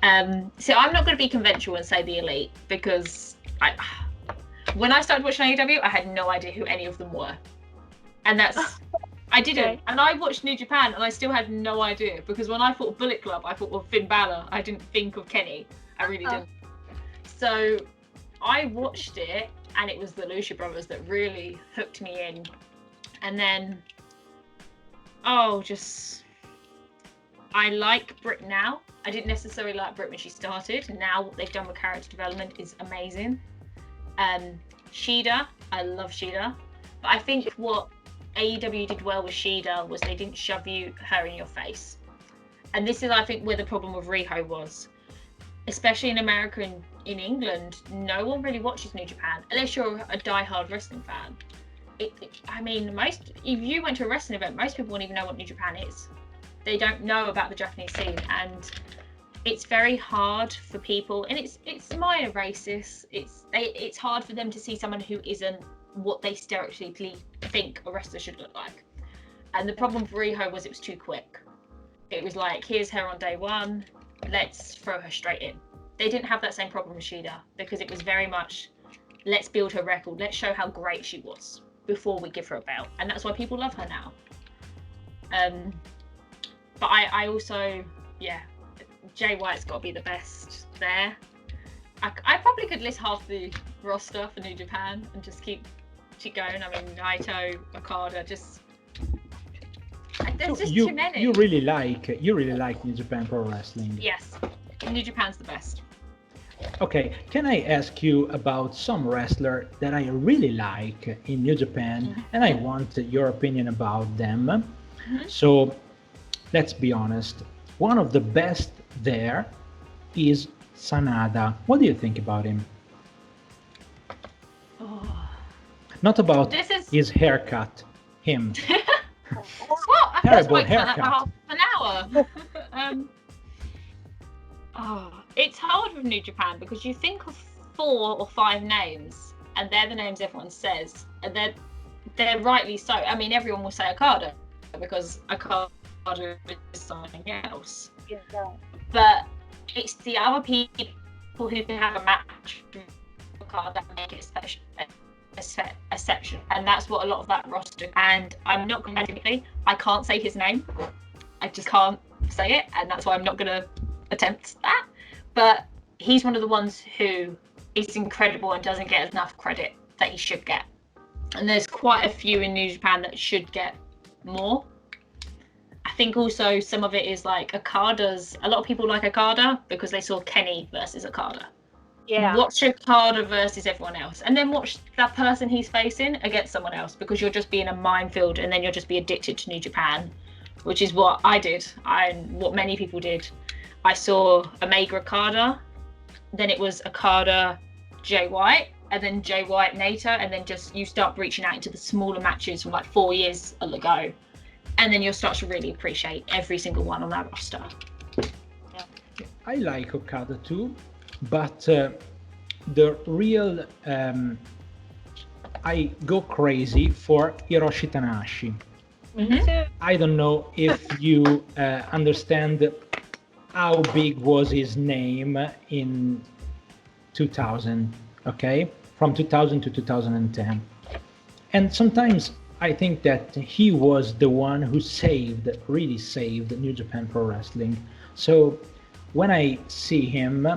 So I'm not going to be conventional and say the Elite, because when I started watching AEW, I had no idea who any of them were. And I didn't. Okay. And I watched New Japan and I still had no idea, because when I thought Bullet Club, I thought of Finn Balor. I didn't think of Kenny. I really didn't. So I watched it, and it was the Lucha Brothers that really hooked me in. And then, I like Britt now. I didn't necessarily like Britt when she started. Now what they've done with character development is amazing. Shida, I love Shida. But I think what AEW did well with Shida was they didn't shove her in your face. And this is, I think, where the problem with Riho was. Especially in America and in England, no one really watches New Japan, unless you're a die-hard wrestling fan. If you went to a wrestling event, most people won't even know what New Japan is. They don't know about the Japanese scene, and it's very hard for people, and it's minor racist. It's hard for them to see someone who isn't what they stereotypically think a wrestler should look like. And the problem for Riho was it was too quick. It was like, here's her on day one, let's throw her straight in. They didn't have that same problem with Shida, because it was very much, let's build her record, let's show how great she was before we give her a belt. And that's why people love her now. But I also, Jay White's got to be the best there. I probably could list half the roster for New Japan and just keep going. I mean, Naito, Okada, there's just too many. You really like New Japan Pro Wrestling? Yes, New Japan's the best. Okay, can I ask you about some wrestler that I really like in New Japan, and I want your opinion about them. So let's be honest, one of the best there is Sanada. What do you think about him? Not about his haircut, him. What? Terrible haircut. For half an hour. It's hard with New Japan, because you think of 4 or 5 names, and they're the names everyone says, and they're rightly so. I mean, everyone will say Okada, because Okada is something else. Yeah. But it's the other people who can have a match with Okada that make it special. Exception, and that's what a lot of that roster. And I'm not going to, I can't say his name. I just can't say it, and that's why I'm not going to attempt that. But he's one of the ones who is incredible and doesn't get enough credit that he should get. And there's quite a few in New Japan that should get more. I think also some of it is like Okada's. A lot of people like Okada because they saw Kenny versus Okada. Yeah. Watch Okada versus everyone else, and then watch that person he's facing against someone else, because you'll just be in a minefield, and then you'll just be addicted to New Japan, which is what I did, and what many people did. I saw Omega Okada, then it was Okada Jay White, and then Jay White Naito, and then just you start reaching out into the smaller matches from like 4 years ago, and then you'll start to really appreciate every single one on that roster. Yeah. I like Okada too. But the real, I go crazy for Hiroshi Tanahashi. I don't know if you understand how big was his name in 2000, okay? From 2000 to 2010. And sometimes I think that he was the one who really saved New Japan Pro Wrestling. So when I see him,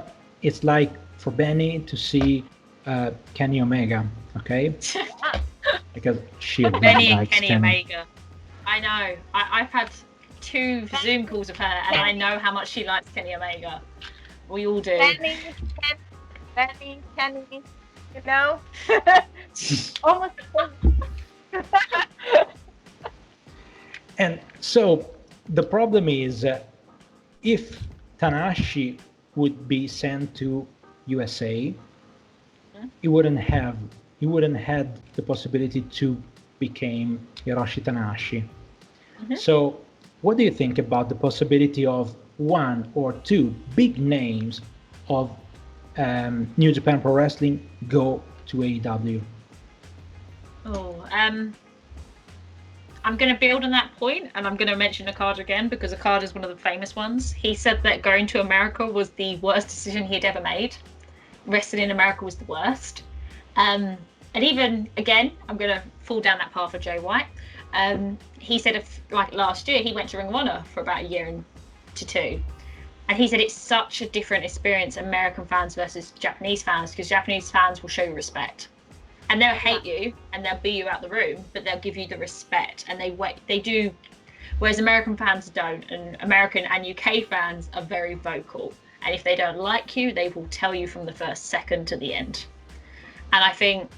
it's like for Benny to see Kenny Omega, okay? Because she really Benny and likes Kenny Kenny. Omega. I know. I've had 2 Zoom calls with her, and I know how much she likes Kenny Omega. We all do. Kenny, you know? Almost. And so the problem is, if Tanahashi would be sent to USA, he wouldn't had the possibility to become Hiroshi Tanahashi. So what do you think about the possibility of 1 or 2 big names of New Japan Pro Wrestling go to AEW? I'm going to build on that point, and I'm going to mention Okada again, because Okada is one of the famous ones. He said that going to America was the worst decision he'd ever made. Wrestling in America was the worst. And even, again, I'm going to fall down that path of Jay White. He said, like last year, he went to Ring of Honor for about 1 year to 2. And he said it's such a different experience, American fans versus Japanese fans, because Japanese fans will show you respect. And they'll hate you and they'll boo you out the room, but they'll give you the respect, and they do, whereas American fans don't. And American and UK fans are very vocal. And if they don't like you, they will tell you from the first second to the end. And I think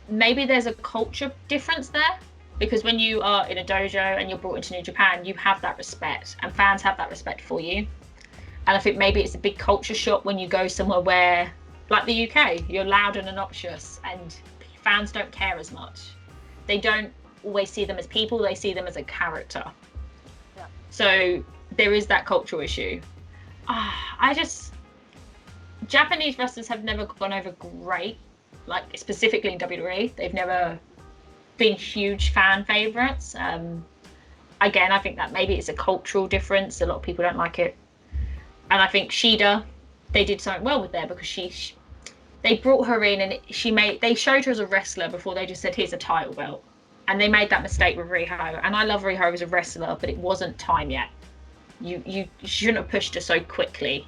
maybe there's a culture difference there, because when you are in a dojo and you're brought into New Japan, you have that respect, and fans have that respect for you. And I think maybe it's a big culture shock when you go somewhere where, like the UK, you're loud and obnoxious, and fans don't care as much. They don't always see them as people, they see them as a character. Yeah. So there is that cultural issue. Japanese wrestlers have never gone over great, like specifically in WWE. They've never been huge fan favorites. Again, I think that maybe it's a cultural difference. A lot of people don't like it. And I think Shida, they did something well with there, because they brought her in and they showed her as a wrestler before they just said, here's a title belt. And they made that mistake with Riho. And I love Riho as a wrestler, but it wasn't time yet. You shouldn't have pushed her so quickly.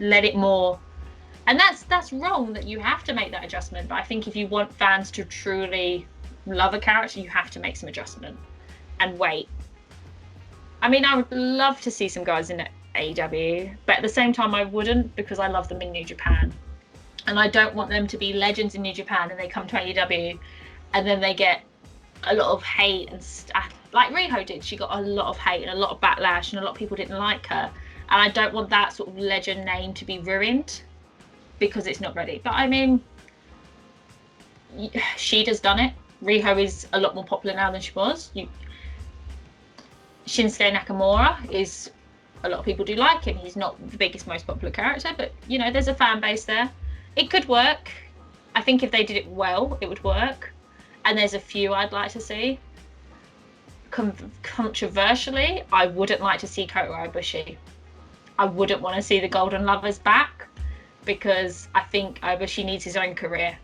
Let it more. And that's wrong, that you have to make that adjustment. But I think if you want fans to truly love a character, you have to make some adjustment and wait. I mean, I would love to see some guys in AEW, but at the same time I wouldn't, because I love them in New Japan. And I don't want them to be legends in New Japan and they come to AEW and then they get a lot of hate and stuff. Like Riho did, she got a lot of hate and a lot of backlash, and a lot of people didn't like her. And I don't want that sort of legend name to be ruined because it's not ready. But I mean, Shida's done it. Riho is a lot more popular now than she was. Shinsuke Nakamura is, a lot of people do like him. He's not the biggest, most popular character, but you know, there's a fan base there. It could work. I think if they did it well, it would work. And there's a few I'd like to see. Controversially, I wouldn't like to see Kota Ibushi. I wouldn't want to see the Golden Lovers back, because I think Ibushi needs his own career,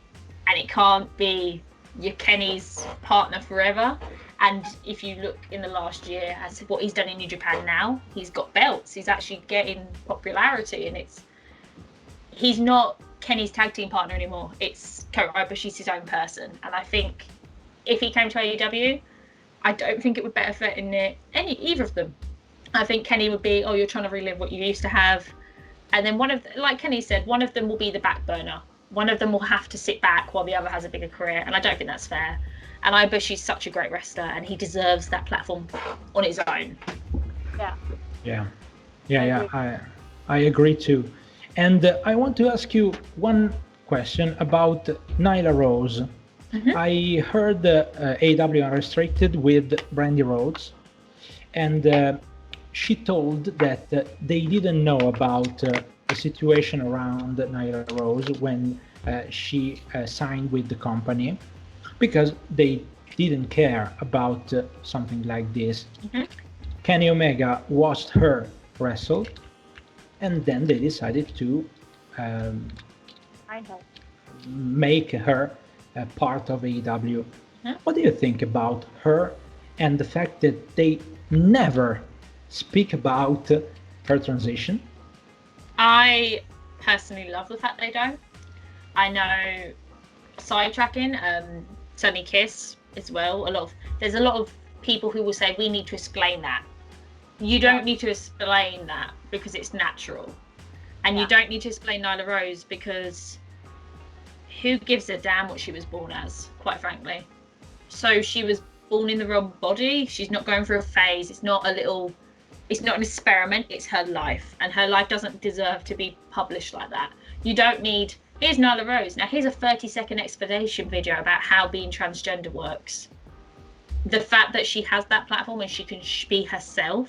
and it can't be your Kenny's partner forever. And if you look in the last year as to what he's done in New Japan now, he's got belts. He's actually getting popularity, and he's not Kenny's tag team partner anymore. It's Kota Ibushi's his own person. And I think if he came to AEW, I don't think it would benefit in either of them. I think Kenny would be, you're trying to relive what you used to have. And then like Kenny said, one of them will be the back burner. One of them will have to sit back while the other has a bigger career. And I don't think that's fair. And Ibushi's such a great wrestler, and he deserves that platform on his own. Yeah. I agree too. And I want to ask you one question about Nyla Rose. Mm-hmm. I heard AEW Unrestricted with Brandy Rhodes, and she told that they didn't know about the situation around Nyla Rose when she signed with the company, because they didn't care about something like this. Mm-hmm. Kenny Omega watched her wrestle, and then they decided to make her a part of AEW. Mm-hmm. What do you think about her and the fact that they never speak about her transition? I personally love the fact they don't. I know sidetracking, Sunny Kiss as well. There's a lot of people who will say we need to explain that. You don't need to explain that because it's natural. And you don't need to explain Nyla Rose because who gives a damn what she was born as, quite frankly. So she was born in the wrong body. She's not going through a phase. It's not an experiment. It's her life. And her life doesn't deserve to be published like that. You don't need, here's Nyla Rose. Now here's a 30-second explanation video about how being transgender works. The fact that she has that platform and she can be herself.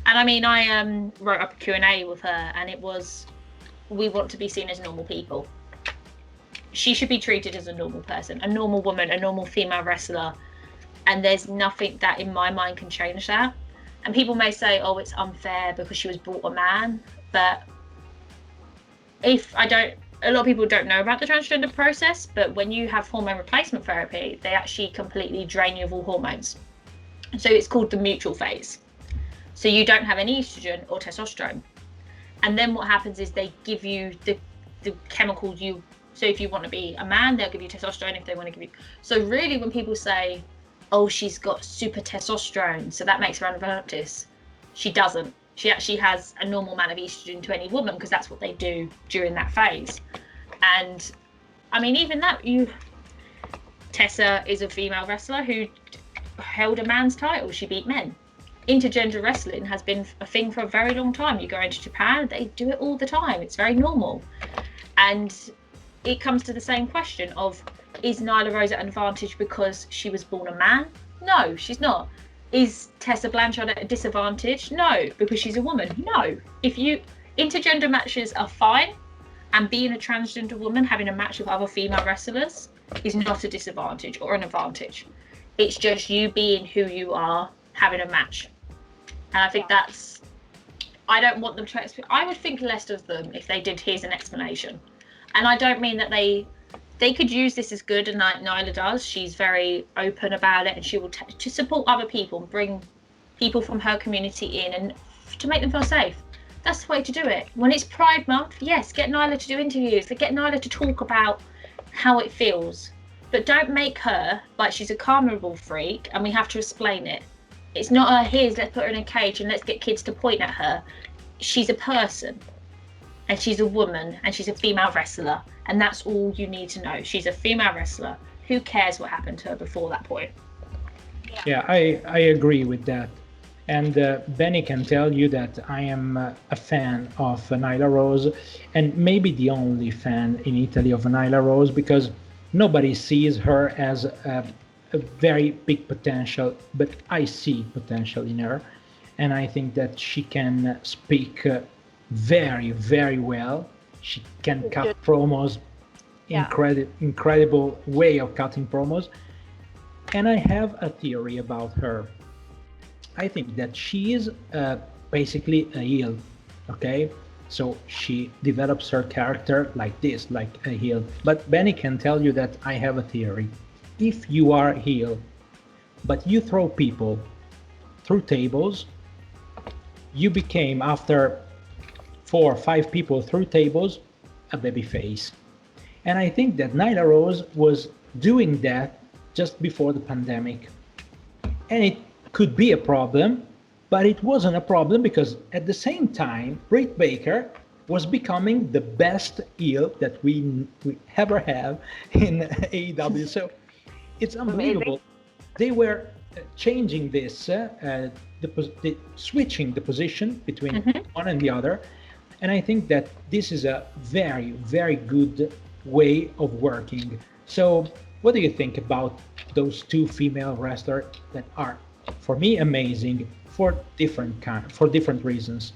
And I mean, I wrote up a Q&A with her, and it was, we want to be seen as normal people. She should be treated as a normal person, a normal woman, a normal female wrestler. And there's nothing that in my mind can change that. And people may say, oh, it's unfair because she was brought a man. But a lot of people don't know about the transgender process, but when you have hormone replacement therapy, they actually completely drain you of all hormones. So it's called the mutual phase. So you don't have any estrogen or testosterone. And then what happens is they give you the chemicals so if you want to be a man, they'll give you testosterone if they want to give you. So really when people say, oh, she's got super testosterone, so that makes her unvirtus, she doesn't. She actually has a normal amount of estrogen to any woman because that's what they do during that phase. And I mean, even that, Tessa is a female wrestler who held a man's title. She beat men. Intergender wrestling has been a thing for a very long time. You go into Japan, they do it all the time. It's very normal. And it comes to the same question of, is Nyla Rose at an advantage because she was born a man? No, she's not. Is Tessa Blanchard at a disadvantage? No, because she's a woman. No. Intergender matches are fine, and being a transgender woman having a match with other female wrestlers is not a disadvantage or an advantage. It's just you being who you are, having a match. And I think I don't want them to, I would think less of them if they did, here's an explanation. And I don't mean that they could use this as good, and like Nyla does. She's very open about it, and she will to support other people and bring people from her community in and to make them feel safe. That's the way to do it. When it's Pride Month, yes, get Nyla to do interviews, get Nyla to talk about how it feels. But don't make her like she's a carnival freak and we have to explain it. It's not let's put her in a cage and let's get kids to point at her. She's a person. And she's a woman, and she's a female wrestler, and that's all you need to know. She's a female wrestler. Who cares what happened to her before that point? Yeah, I agree with that. And Benny can tell you that I am a fan of Nyla Rose, and maybe the only fan in Italy of Nyla Rose, because nobody sees her as a very big potential, but I see potential in her. And I think that she can speak very, very well. She can cut promos, incredible way of cutting promos. And I have a theory about her. I think that she is basically a heel, okay? So she develops her character like this, like a heel. But Benny can tell you that I have a theory. If you are a heel, but you throw people through tables, you became, after 4 or 5 people through tables, a baby face. And I think that Nyla Rose was doing that just before the pandemic. And it could be a problem, but it wasn't a problem because at the same time, Britt Baker was becoming the best heel that we ever have in AEW. So it's unbelievable. Amazing. They were changing this, switching the position between one and the other. And I think that this is a very, very good way of working. So what do you think about those 2 female wrestlers that are, for me, amazing for different reasons?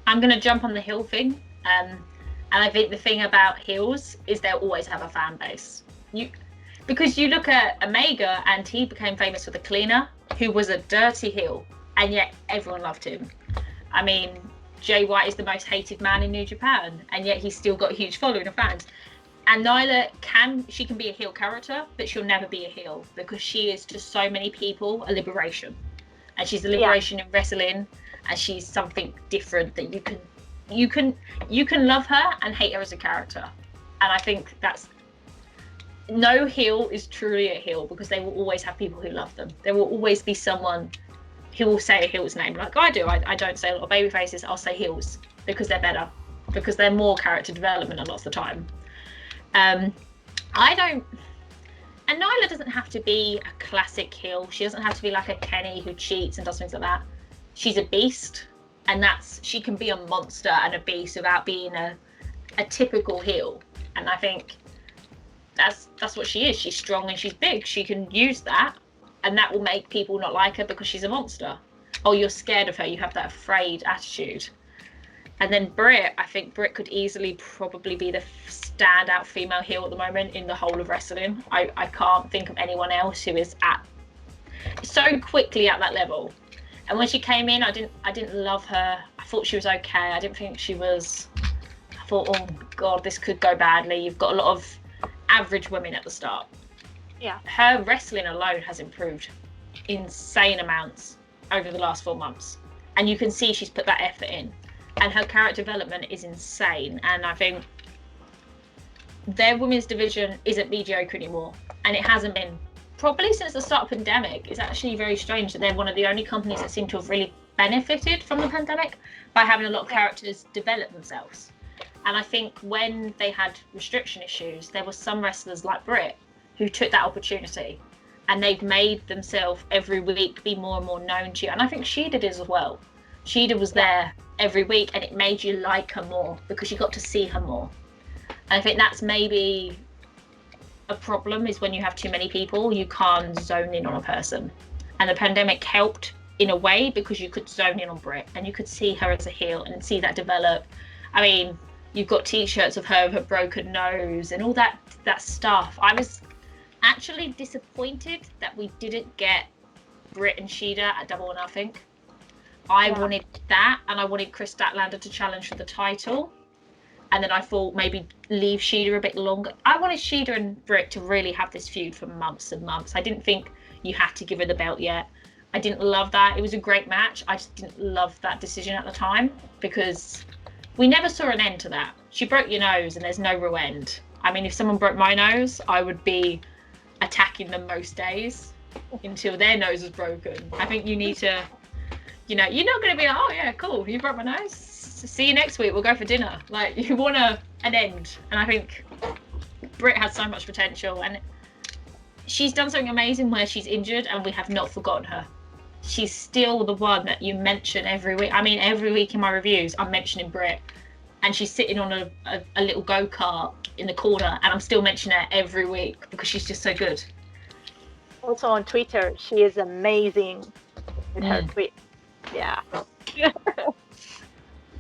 I'm going to jump on the heel thing. And I think the thing about heels is they'll always have a fan base. Because you look at Omega, and he became famous for the cleaner, who was a dirty heel, and yet everyone loved him. I mean, Jay White is the most hated man in New Japan, and yet he's still got a huge following of fans. And Nyla can be a heel character, but she'll never be a heel because she is to so many people a liberation. And she's a liberation in wrestling, and she's something different that you can love her and hate her as a character. And I think that's, no heel is truly a heel because they will always have people who love them. There will always be someone who will say a heel's name, like I do. I don't say a lot of baby faces, I'll say heels because they're better, because they're more character development a lot of the time. I don't, and Nyla doesn't have to be a classic heel. She doesn't have to be like a Kenny who cheats and does things like that. She's a beast, and she can be a monster and a beast without being a typical heel. And I think that's what she is. She's strong and she's big. She can use that, and that will make people not like her because she's a monster. Oh, you're scared of her. You have that afraid attitude. And then Britt, I think Britt could easily probably be the standout female heel at the moment in the whole of wrestling. I can't think of anyone else who is so quickly at that level. And when she came in, I didn't love her. I thought she was okay. I didn't think she was. I thought, oh God, this could go badly. You've got a lot of average women at the start. Yeah. Her wrestling alone has improved insane amounts over the last 4 months. And you can see she's put that effort in. And her character development is insane. And I think their women's division isn't mediocre anymore. And it hasn't been probably since the start of the pandemic. It's actually very strange that they're one of the only companies that seem to have really benefited from the pandemic by having a lot of characters develop themselves. And I think when they had restriction issues, there were some wrestlers like Britt who took that opportunity, and they've made themselves every week be more and more known to you. And I think Shida did as well. Shida was there every week, and it made you like her more because you got to see her more. And I think that's maybe a problem, is when you have too many people, you can't zone in on a person. And the pandemic helped in a way because you could zone in on Britt and you could see her as a heel and see that develop. I mean, you've got t-shirts of her with her broken nose and all that stuff. I was actually disappointed that we didn't get Britt and Shida at Double or Nothing. I wanted that, and I wanted Chris Statlander to challenge for the title. And then I thought maybe leave Shida a bit longer. I wanted Shida and Britt to really have this feud for months and months. I didn't think you had to give her the belt yet. I didn't love that. It was a great match. I just didn't love that decision at the time because we never saw an end to that. She broke your nose and there's no real end. I mean, if someone broke my nose, I would be attacking them most days until their nose was broken. I think you need to, you're not going to be like, oh yeah, cool, you broke my nose. See you next week, we'll go for dinner. Like, you want an end. And I think Britt has so much potential, and she's done something amazing where she's injured and we have not forgotten her. She's still the one that you mention every week. I mean, every week in my reviews, I'm mentioning Britt, and she's sitting on a little go-kart in the corner, and I'm still mentioning her every week because she's just so good. Also on Twitter, she is amazing with her tweets. Yeah.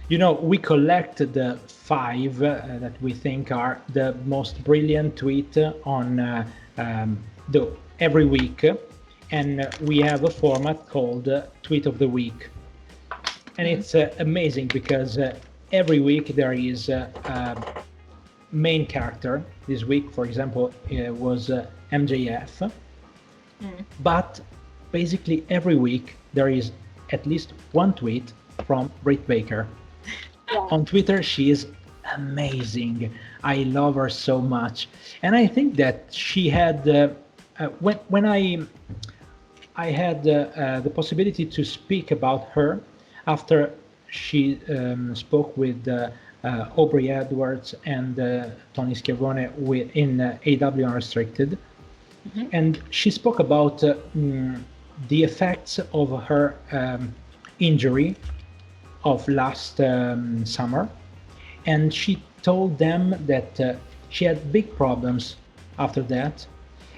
We collected the 5 that we think are the most brilliant tweet on every week, and we have a format called Tweet of the Week, and it's amazing because every week there is a main character. This week, for example, it was MJF, but basically every week there is at least one tweet from Britt Baker. On Twitter, she is amazing. I love her so much, and I think that she had when I had the possibility to speak about her after she spoke with Aubrey Edwards and Tony Schiavone in AEW Unrestricted, and she spoke about the effects of her injury of last summer, and she told them that she had big problems after that,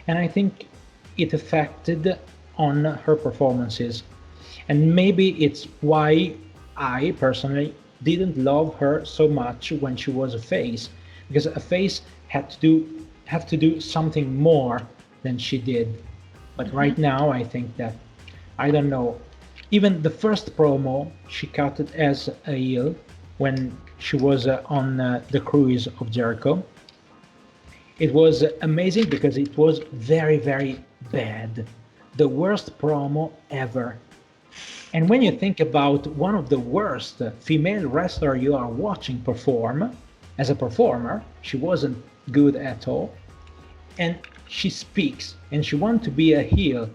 and I think it affected on her performances, and maybe it's why I personally didn't love her so much when she was a face, because a face have to do something more than she did. But right now I think that, I don't know, even the first promo she cut it as a heel when she was on the cruise of Jericho. It was amazing because it was very, very bad. The worst promo ever. And when you think about one of the worst female wrestler you are watching perform, as a performer, she wasn't good at all, and she speaks and she wants to be a heel,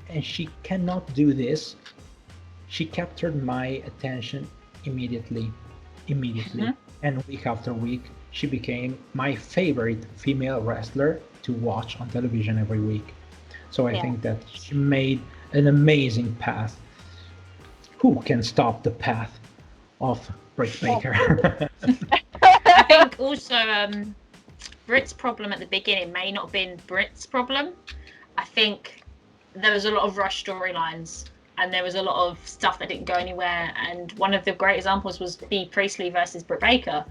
and she cannot do this. She captured my attention immediately. Mhm. And week after week, she became my favorite female wrestler to watch on television every week. So I Yeah. think that she made an amazing path. Who can stop the path of Britt Baker? I think also Brit's problem at the beginning may not have been Brit's problem. I think there was a lot of rush storylines and there was a lot of stuff that didn't go anywhere. And one of the great examples was Bea Priestley versus Britt Baker.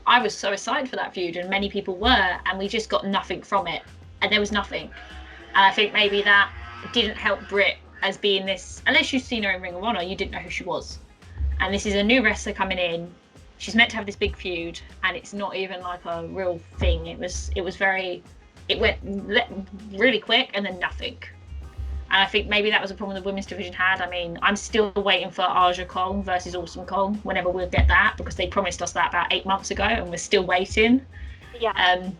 I was so excited for that feud, and many people were, and we just got nothing from it. And there was nothing. And I think maybe that didn't help Britt as being this, unless you've seen her in Ring of Honor, you didn't know who she was. And this is a new wrestler coming in. She's meant to have this big feud, and it's not even like a real thing. It went really quick and then nothing. And I think maybe that was a problem the women's division had. I mean, I'm still waiting for Aja Kong versus Awesome Kong, whenever we'll get that, because they promised us that about 8 months ago, and we're still waiting. Yeah.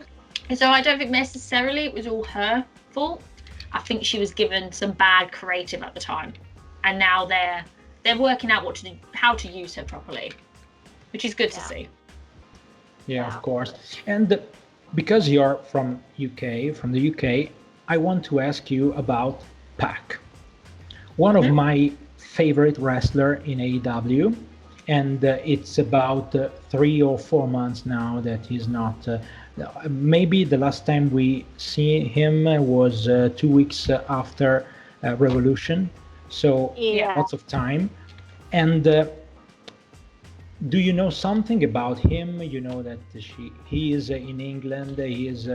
So I don't think necessarily it was all her fault. I think she was given some bad creative at the time, and now they're working out how to use her properly, which is good to see. Yeah, of course. And because you're from the UK, I want to ask you about Pac, one of my favorite wrestler in AEW, and it's about 3 or 4 months now that he's not. Maybe the last time we see him was 2 weeks after Revolution, so Yeah. lots of time. And do you know something about him? You know that he is in England. He is.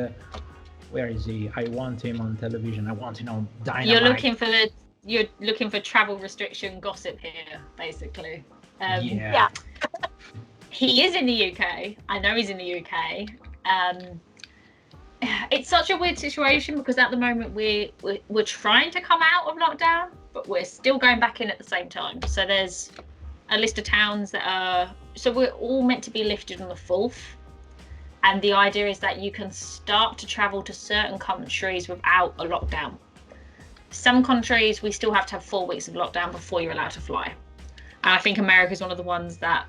Where is he? I want him on television. I want him on Dynamite. You're looking for travel restriction gossip here, basically. Yeah. He is in the UK. I know he's in the UK. It's such a weird situation because at the moment we're trying to come out of lockdown, but we're still going back in at the same time. So there's a list of towns that are. So we're all meant to be lifted on the 4th. And the idea is that you can start to travel to certain countries without a lockdown. Some countries, we still have to have 4 weeks of lockdown before you're allowed to fly. And I think America is one of the ones that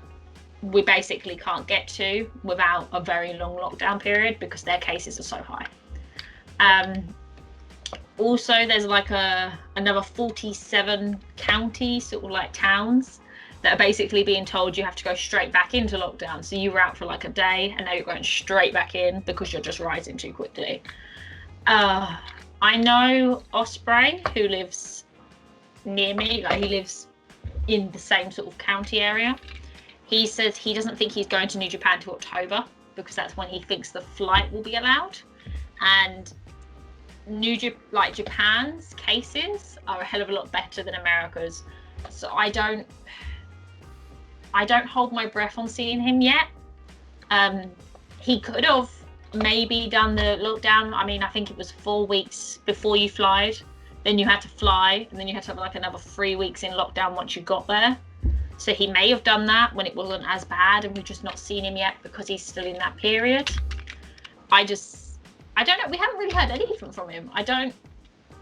we basically can't get to without a very long lockdown period because their cases are so high. Also, there's like another 47 counties, sort of like towns, that are basically being told you have to go straight back into lockdown. So you were out for like a day and now you're going straight back in because you're just rising too quickly. I know Osprey, who lives near me, like he lives in the same sort of county area. He says he doesn't think he's going to New Japan till October because that's when he thinks the flight will be allowed. And Japan's cases are a hell of a lot better than America's. So I don't hold my breath on seeing him yet. He could have maybe done the lockdown. I mean, I think it was 4 weeks before you flied. Then you had to fly, and then you had to have like another 3 weeks in lockdown once you got there. So he may have done that when it wasn't as bad, and we've just not seen him yet because he's still in that period. I don't know. We haven't really heard anything from him.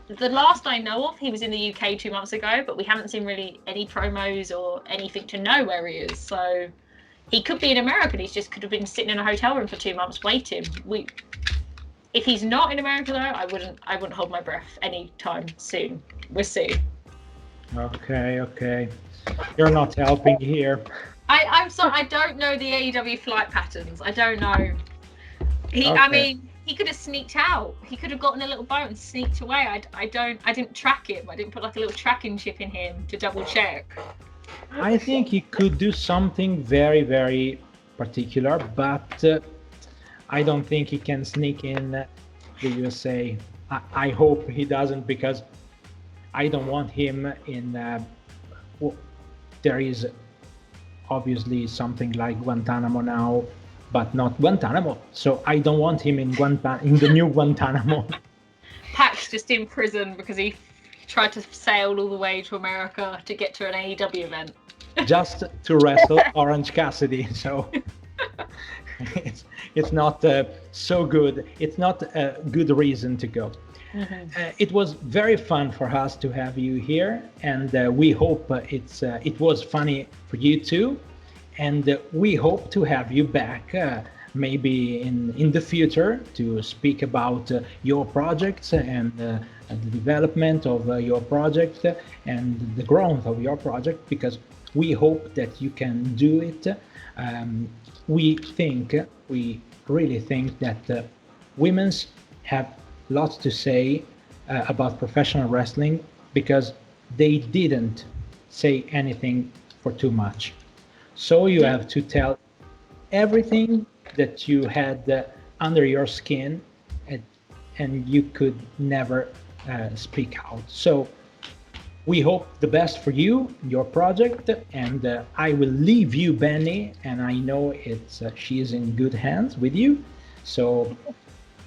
The last I know of, he was in the UK 2 months ago, but we haven't seen really any promos or anything to know where he is. So he could be in America, and he just could have been sitting in a hotel room for 2 months waiting. If he's not in America though, I wouldn't hold my breath anytime soon. We'll see. Okay. You're not helping here. I'm sorry, I don't know the AEW flight patterns. I don't know. I mean, he could have sneaked out. He could have gotten a little boat and sneaked away. I didn't track him. I didn't put like a little tracking chip in him to double check. I think he could do something very, very particular, but I don't think he can sneak in the USA. I hope he doesn't, because I don't want him in. There is obviously something like Guantanamo now, but not Guantanamo. So I don't want him in the new Guantanamo. Pac's just in prison because he tried to sail all the way to America to get to an AEW event. Just to wrestle Orange Cassidy. So it's not so good. It's not a good reason to go. It was very fun for us to have you here, and we hope it was funny for you too. And we hope to have you back maybe in the future to speak about your projects and the development of your project and the growth of your project, because we hope that you can do it. We really think that women's have lots to say about professional wrestling, because they didn't say anything for too much. So you have to tell everything that you had under your skin, and you could never speak out. So we hope the best for you, your project, and I will leave you, Benny, and I know she is in good hands with you. So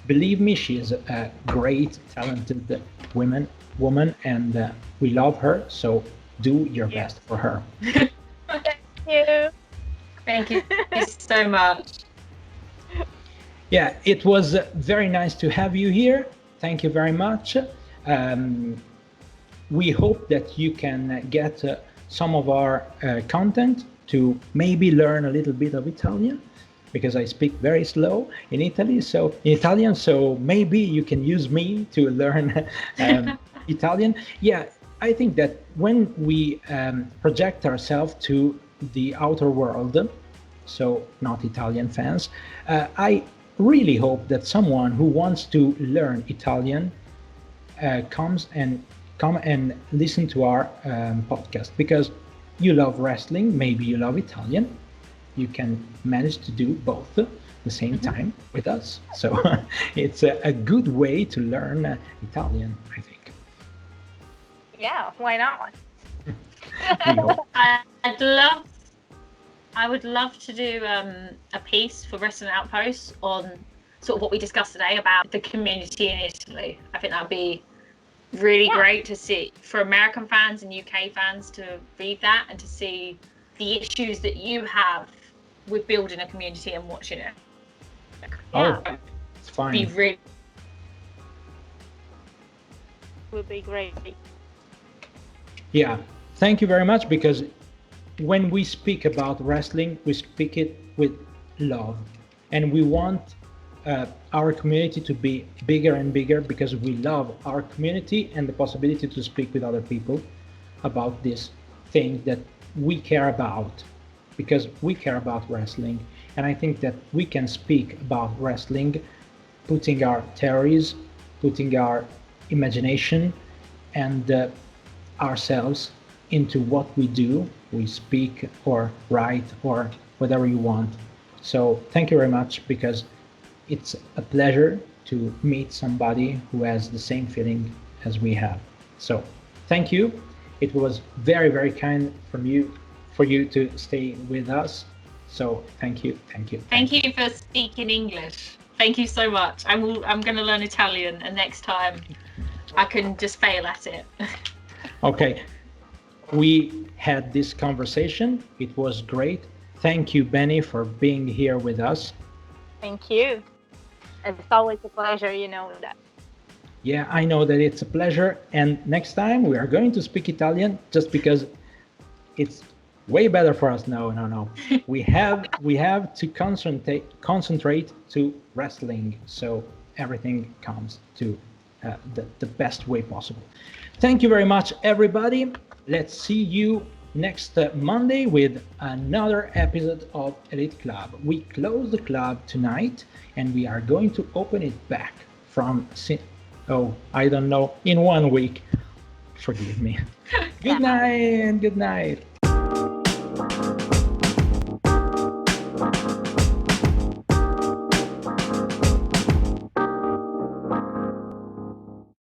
believe me, she is a great, talented woman, and we love her. So do your best for her. Thank you so much. Yeah, it was very nice to have you here. Thank you very much. We hope that you can get some of our content to maybe learn a little bit of Italian, because I speak very slow in Italian, so maybe you can use me to learn Italian. Yeah, I think that when we project ourselves to the outer world, so not Italian fans, I really hope that someone who wants to learn Italian come and listen to our podcast, because you love wrestling, maybe you love Italian, you can manage to do both at the same time with us. So it's a good way to learn Italian, I think. Yeah, why not? I would love to do a piece for Wrestling Outpost on sort of what we discussed today about the community in Italy. I think that would be really great to see for American fans and UK fans to read that and to see the issues that you have with building a community and watching it. Oh, it's fine. Would be great. Yeah, thank you very much, because when we speak about wrestling, we speak it with love, and we want our community to be bigger and bigger, because we love our community and the possibility to speak with other people about this thing that we care about, because we care about wrestling. And I think that we can speak about wrestling putting our theories, putting our imagination and ourselves into what we do. We speak or write or whatever you want. So thank you very much, because it's a pleasure to meet somebody who has the same feeling as we have. So thank you. It was very, very kind for you to stay with us. So thank you. Thank you for speaking English. Thank you so much. I'm going to learn Italian, and next time I can just fail at it. Okay. We had this conversation. It was great. Thank you, Benny, for being here with us. Thank you. It's always a pleasure, you know that. Yeah, I know that it's a pleasure. And next time we are going to speak Italian, just because it's way better for us. No. We have to concentrate to wrestling, so everything comes to the best way possible. Thank you very much, everybody. Let's see you next Monday with another episode of Elite Club. We close the club tonight, and we are going to open it back from, I don't know, in 1 week. Forgive me. Good night and good night.